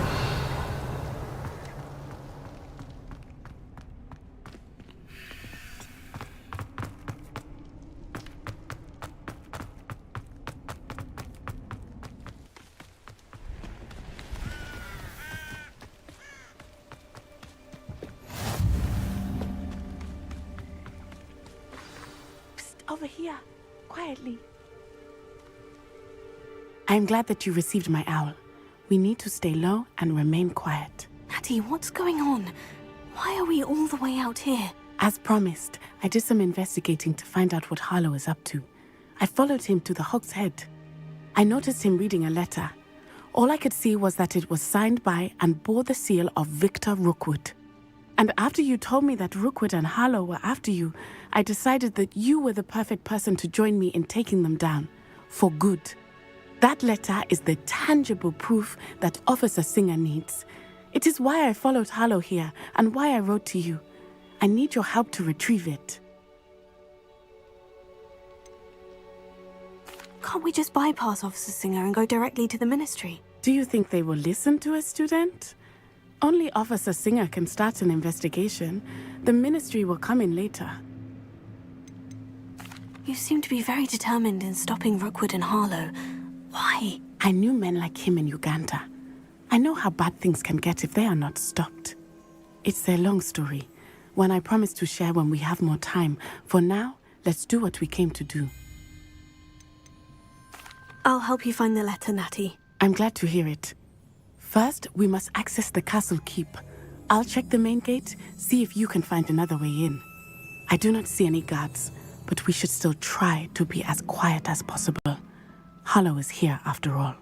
Over here, quietly. I'm glad that you received my owl. We need to stay low and remain quiet. Natty, what's going on? Why are we all the way out here? As promised, I did some investigating to find out what Harlow is up to. I followed him to the Hog's Head. I noticed him reading a letter. All I could see was that it was signed by and bore the seal of Victor Rookwood. And after you told me that Rookwood and Harlow were after you, I decided that you were the perfect person to join me in taking them down. For good. That letter is the tangible proof that Officer Singer needs. It is why I followed Harlow here and why I wrote to you. I need your help to retrieve it. Can't we just bypass Officer Singer and go directly to the Ministry? Do you think they will listen to a student? Only Officer Singer can start an investigation. The Ministry will come in later. You seem to be very determined in stopping Rookwood and Harlow. Why? I knew men like him in Uganda. I know how bad things can get if they are not stopped. It's a long story, one I promise to share when we have more time. For now, let's do what we came to do. I'll help you find the letter, Natty. I'm glad to hear it. First, we must access the castle keep. I'll check the main gate, see if you can find another way in. I do not see any guards. but we should still try to be as quiet as possible. Harlow is here after all.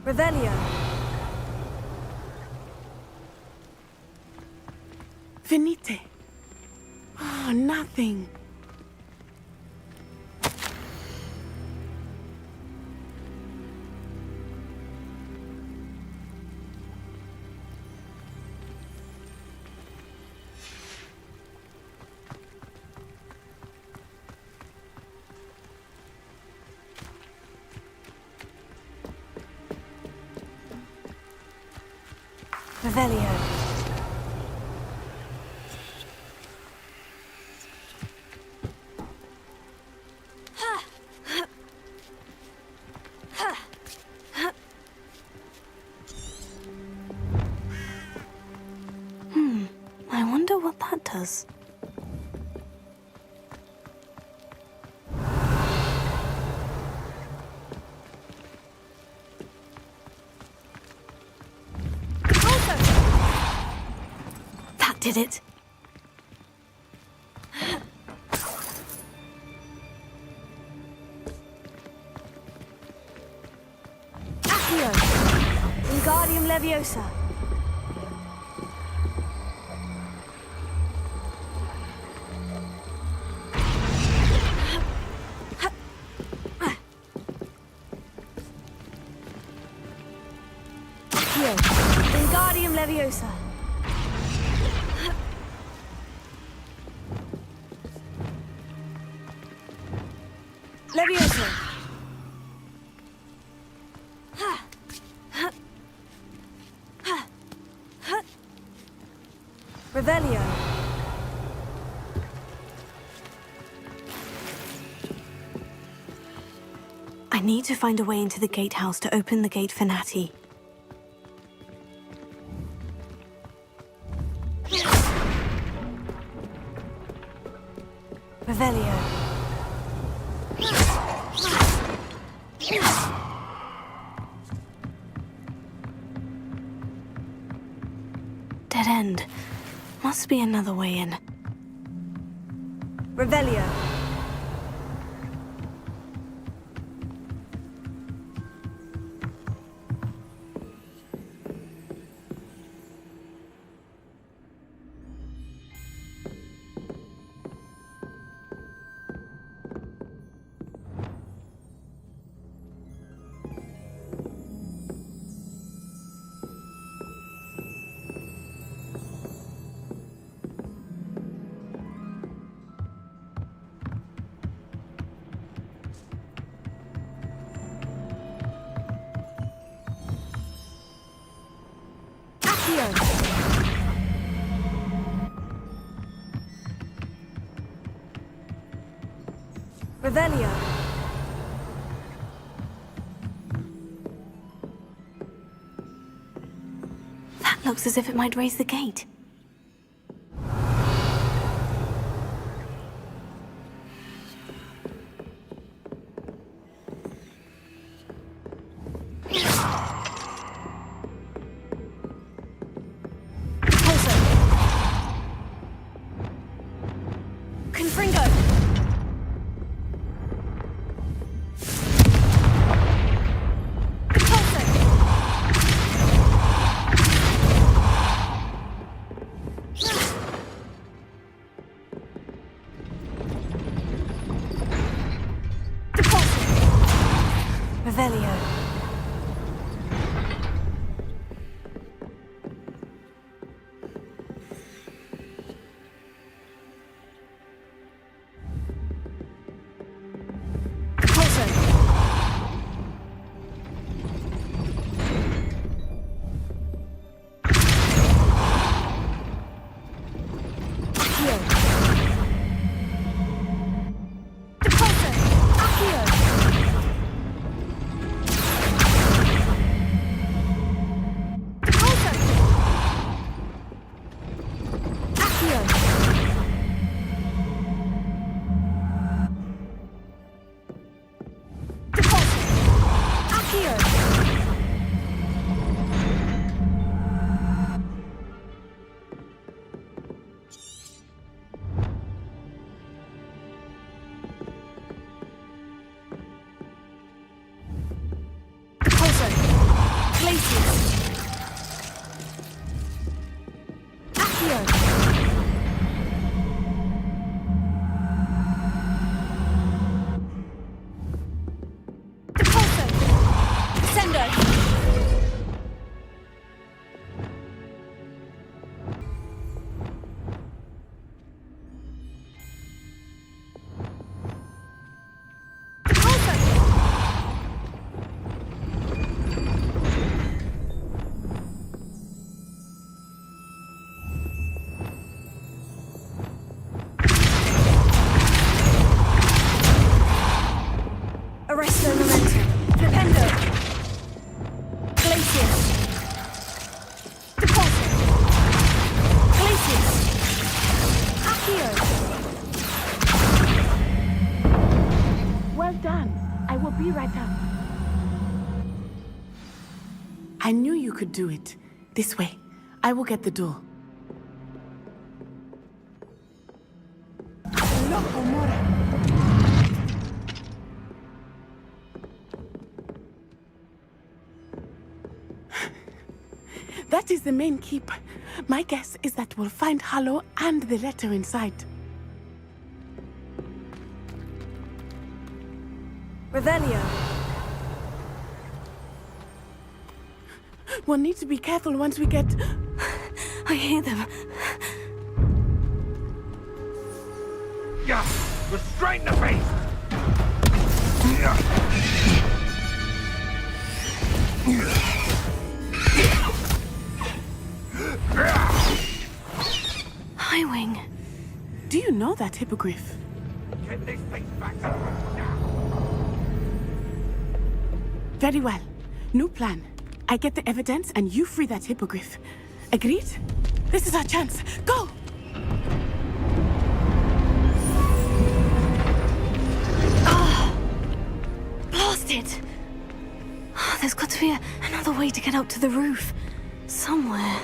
Revelio. Venite. Oh, nothing. Revelio. I wonder what that does. That did it. Accio. Wingardium Leviosa. Accio. Wingardium Leviosa. Leviosa. Revelio. I need to find a way into the gatehouse to open the gate for Natty. Revelio. Dead end. Must be another way in. Revelio. Revelio. That looks as if it might raise the gate. Revelio. Accio. Glacius. Accio. Depulso. Sendo. Arresto momentum. Flipendo. Glacius. Deposit. Glacius. Accio. Well done. I will be right up. I knew you could do it. This way. I will get the door. Loco Mora. That is the main keep. My guess is that we'll find Harlow and the letter inside. Revelio. We'll need to be careful once we get... I hear them. Yeah, restrain the beast! Highwing. Do you know that hippogriff? Get this thing back Very well. New plan. I get the evidence and you free that hippogriff. Agreed? This is our chance. Go! Blasted! Oh, there's got to be another way to get up to the roof. Somewhere.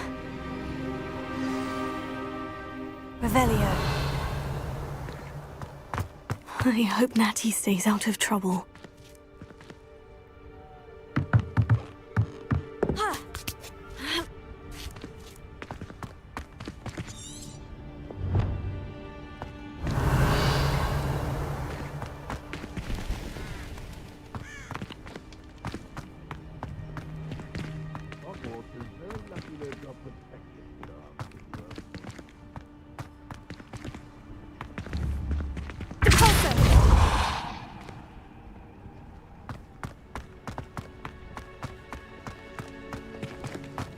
Revelio. I hope Natty stays out of trouble. Hogwarts is very lucky they've got protective staff.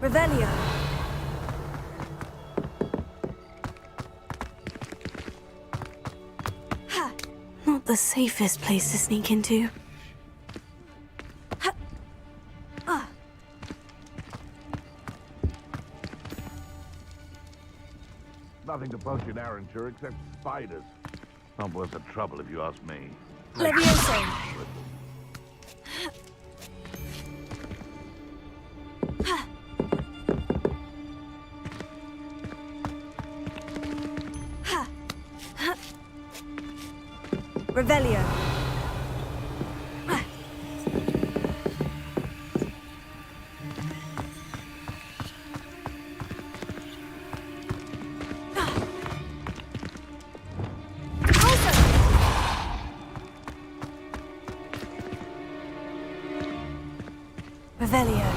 Revelio. Not the safest place to sneak into. Nothing to bug you in Arranger except spiders. Not worth the trouble if you ask me. Levioso. Revelio. Revelio.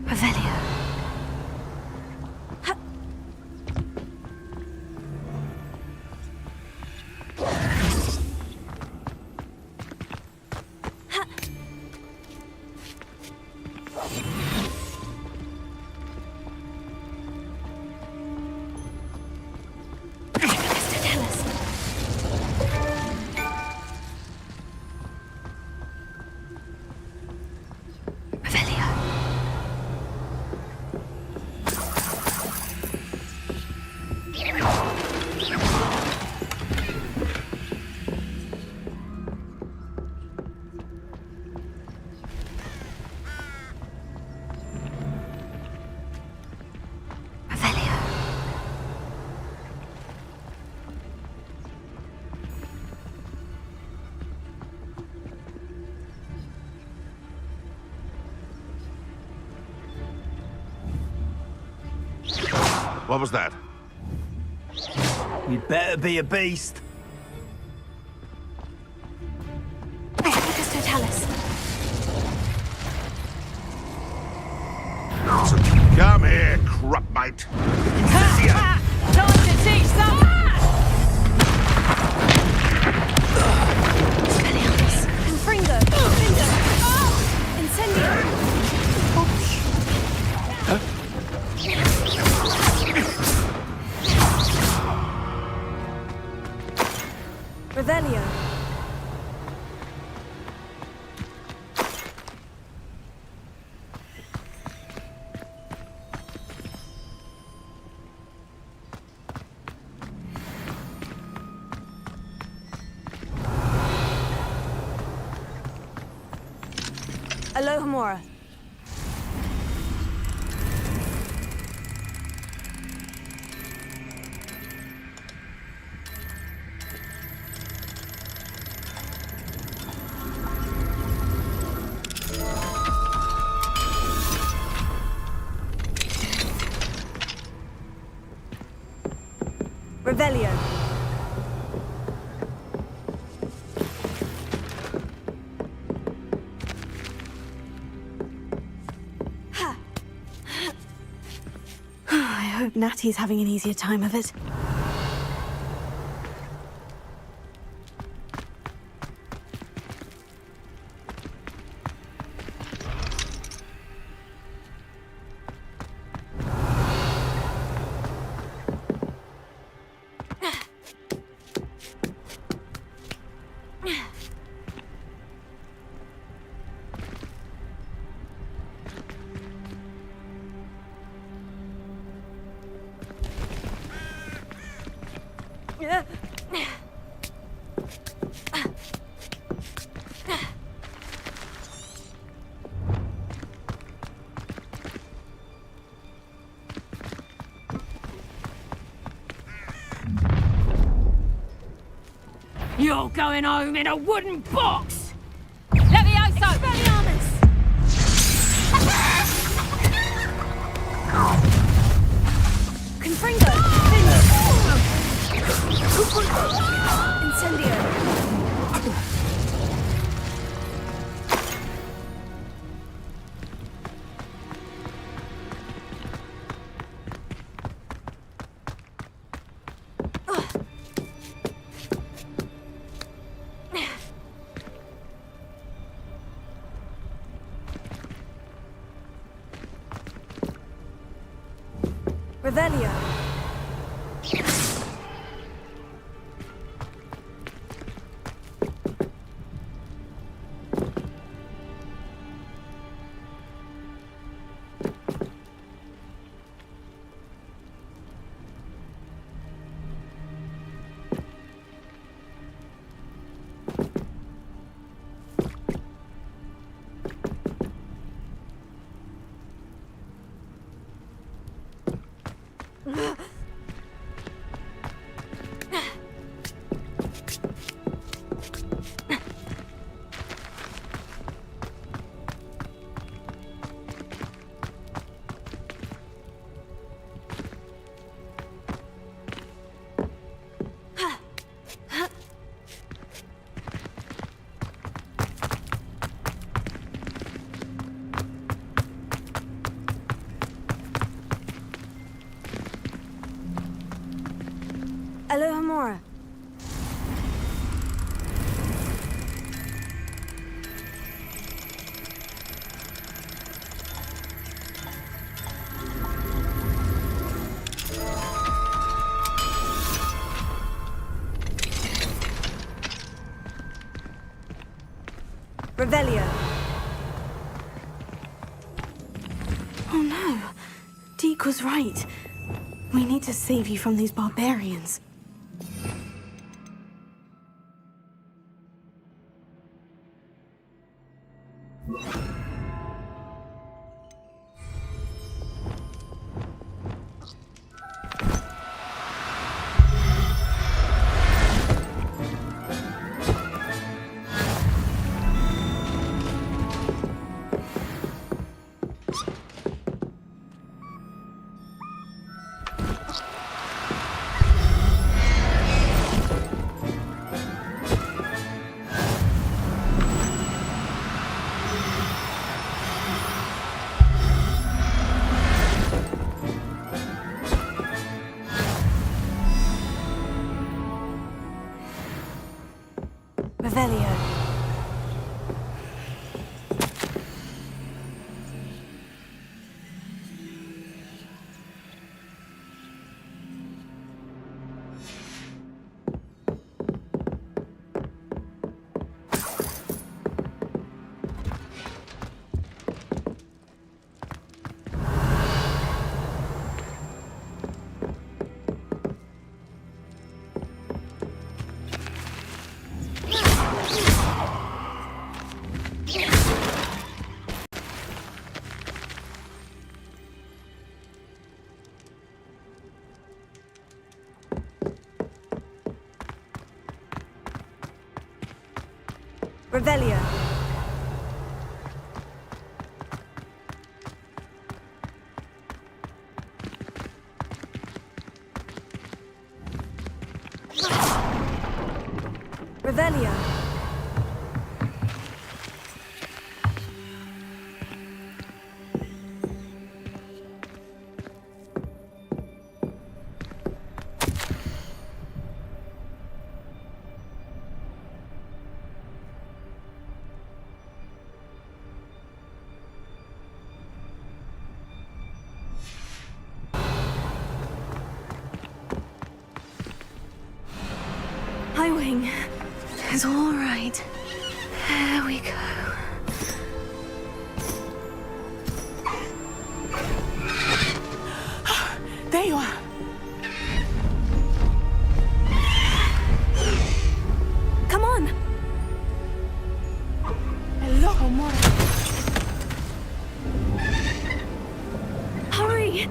Revelio. What was that? You'd better be a beast. Focus Totalis. Come here, crupmate. Time to teach some! Confringo. Incendio. Revelio. Alohomora. Revelio. I hope Natty's having an easier time of it. You're going home in a wooden box! Levioso! Expelliarmus! Confringo! Incendio! Revelio. Alohomora. Revelio. Oh no. Deke was right. We need to save you from these barbarians. Revelio. Revelio. Highwing. It's all right. There we go. There you are. Come on. Hello, Mora. Hurry.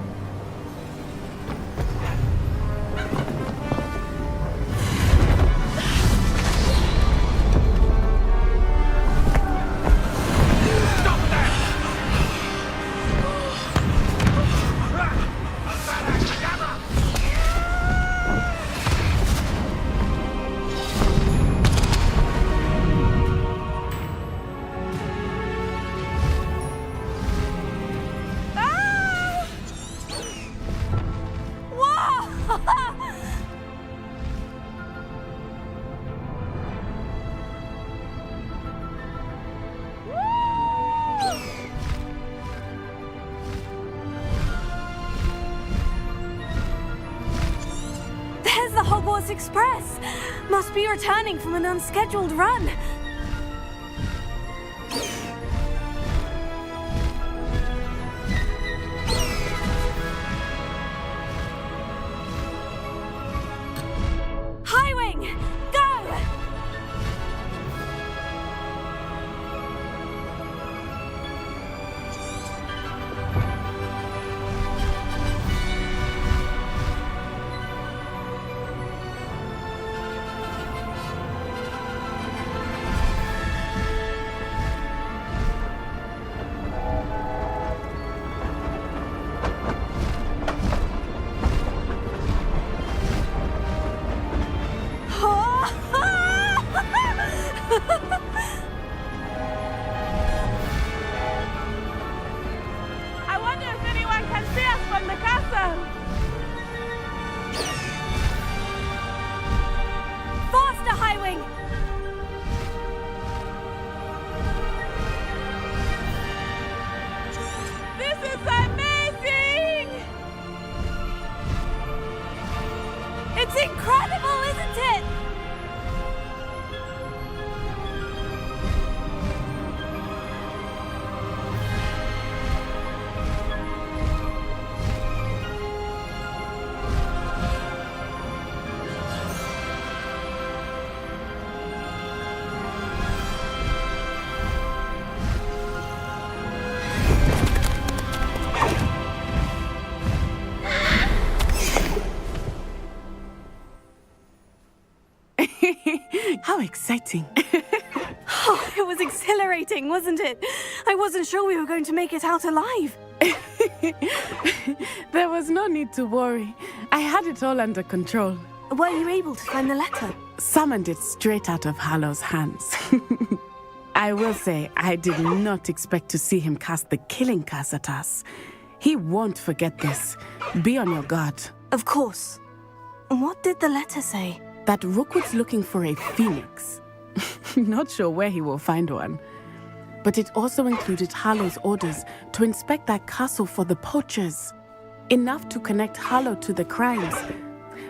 There's the Hogwarts Express. Must be returning from an unscheduled run. Highwing, go! I wonder if anyone can see us from the castle. Faster, Highwing! This is amazing! It's incredible, isn't it? How exciting. Oh, it was exhilarating, wasn't it? I wasn't sure we were going to make it out alive. There was no need to worry. I had it all under control. Were you able to find the letter? Summoned it straight out of Harlow's hands. I will say, I did not expect to see him cast the killing curse at us. He won't forget this. Be on your guard. Of course. What did the letter say? That Rookwood's looking for a phoenix. Not sure where he will find one. But it also included Harlow's orders to inspect that castle for the poachers. Enough to connect Harlow to the crimes.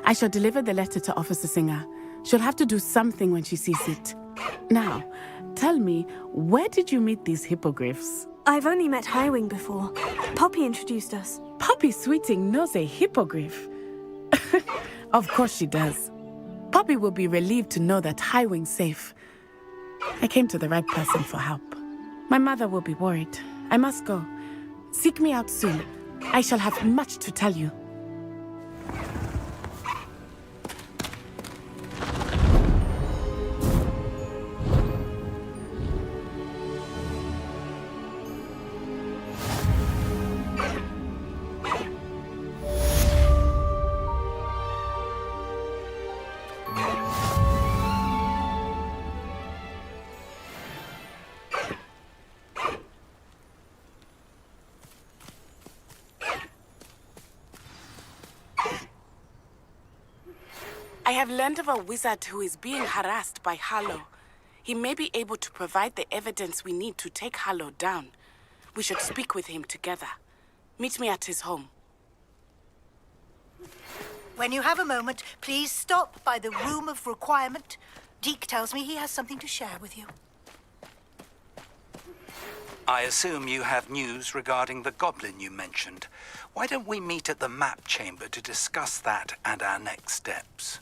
I shall deliver the letter to Officer Singer. She'll have to do something when she sees it. Now, tell me, where did you meet these hippogriffs? I've only met Highwing before. Poppy introduced us. Poppy Sweeting knows a hippogriff. Of course she does. Poppy will be relieved to know that Highwing's safe. I came to the right person for help. My mother will be worried. I must go. Seek me out soon. I shall have much to tell you. I have learned of a wizard who is being harassed by Harlow. He may be able to provide the evidence we need to take Harlow down. We should speak with him together. Meet me at his home. When you have a moment, please stop by the Room of Requirement. Deke tells me he has something to share with you. I assume you have news regarding the goblin you mentioned. Why don't we meet at the map chamber to discuss that and our next steps?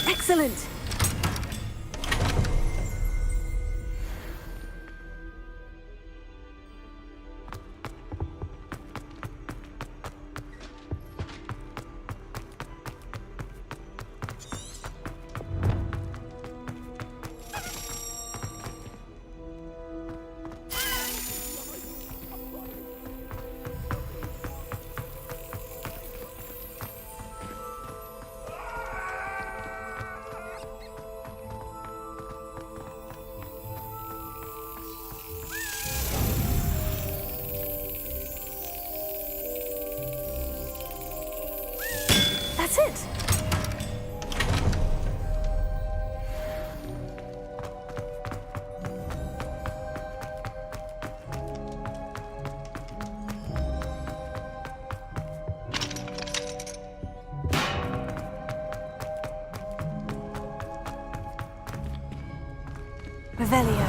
Excellent! That's it! Revelio.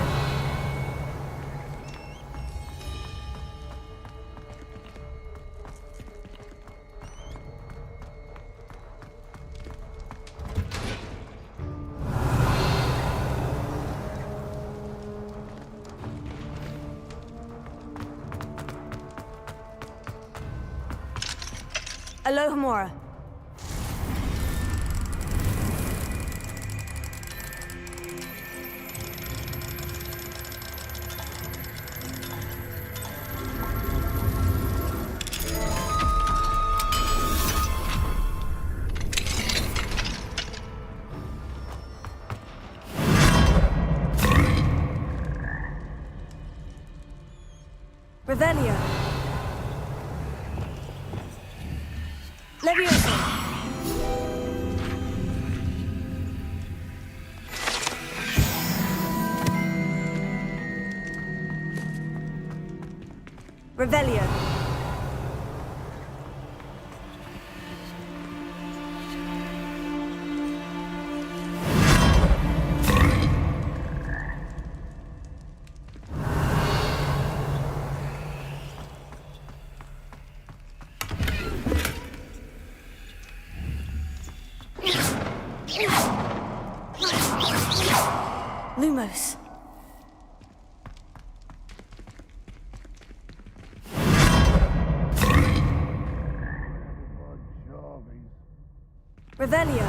Alohomora. Revelio. Leviosa. Revelio. Lumos. Revelio.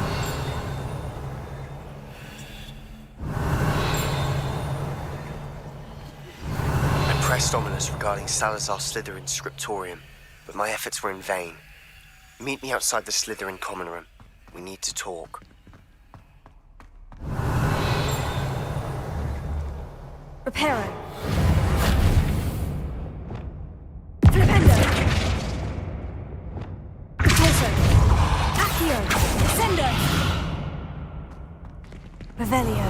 I pressed Ominous regarding Salazar Slytherin's scriptorium, but my efforts were in vain. Meet me outside the Slytherin common room. We need to talk. Reparo. Flipendo. Torso. Accio. Sendo. Revelio.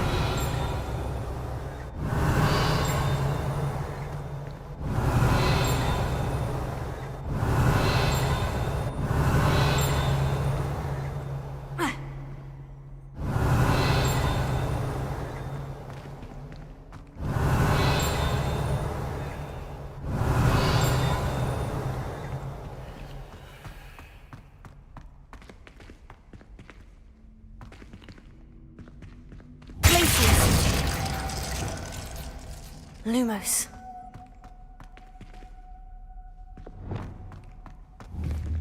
Lumos.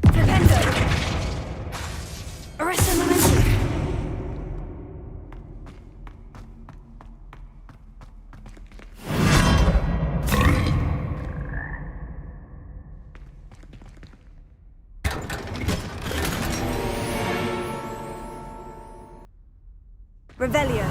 Flipendo. Arresto Momentum. Revelio.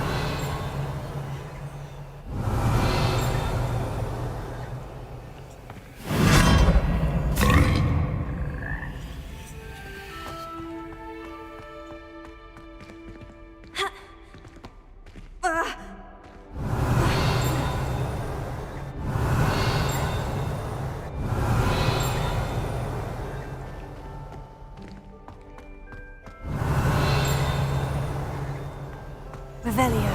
Revelio.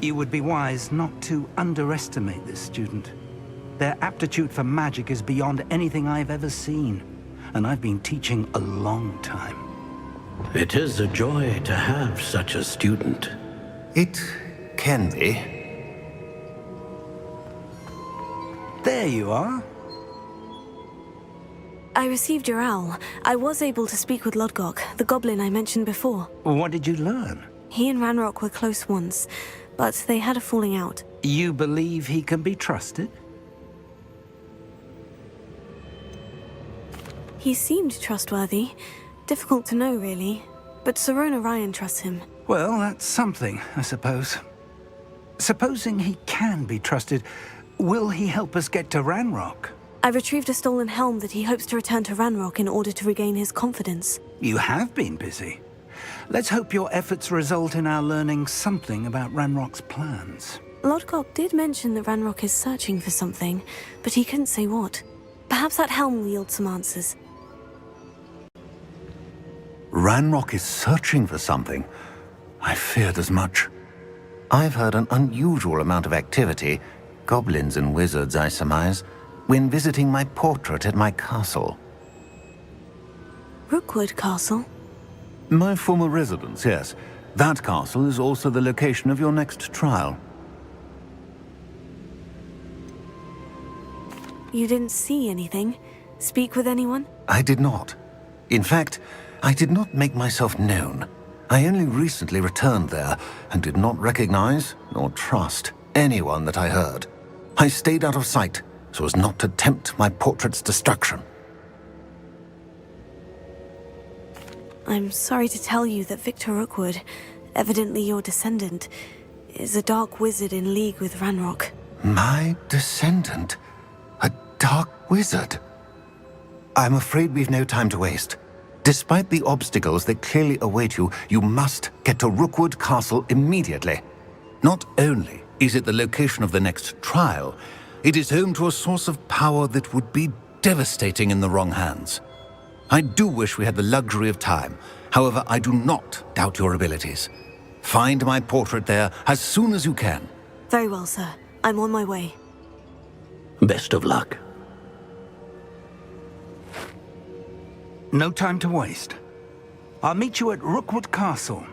You would be wise not to underestimate this student. Their aptitude for magic is beyond anything I've ever seen, and I've been teaching a long time. It is a joy to have such a student. It can be. There you are. I received your owl. I was able to speak with Lodgok, the goblin I mentioned before. What did you learn? He and Ranrock were close once, but they had a falling out. You believe he can be trusted? He seemed trustworthy. Difficult to know, really. But Sirona Ryan trusts him. Well, that's something, I suppose. Supposing he can be trusted, will he help us get to Ranrock? I retrieved a stolen helm that he hopes to return to Ranrock in order to regain his confidence. You have been busy. Let's hope your efforts result in our learning something about Ranrock's plans. Lodgok did mention that Ranrock is searching for something, but he couldn't say what. Perhaps that helm will yield some answers. Ranrock is searching for something. I feared as much. I've heard an unusual amount of activity, goblins and wizards, I surmise, when visiting my portrait at my castle. Rookwood Castle? My former residence, yes. That castle is also the location of your next trial. You didn't see anything? Speak with anyone? I did not. In fact, I did not make myself known. I only recently returned there and did not recognize nor trust anyone that I heard. I stayed out of sight so as not to tempt my portrait's destruction. I'm sorry to tell you that Victor Rookwood, evidently your descendant, is a dark wizard in league with Ranrock. My descendant? A dark wizard? I'm afraid we've no time to waste. Despite the obstacles that clearly await you, you must get to Rookwood Castle immediately. Not only is it the location of the next trial, it is home to a source of power that would be devastating in the wrong hands. I do wish we had the luxury of time. However, I do not doubt your abilities. Find my portrait there as soon as you can. Very well, sir. I'm on my way. Best of luck. No time to waste. I'll meet you at Rookwood Castle.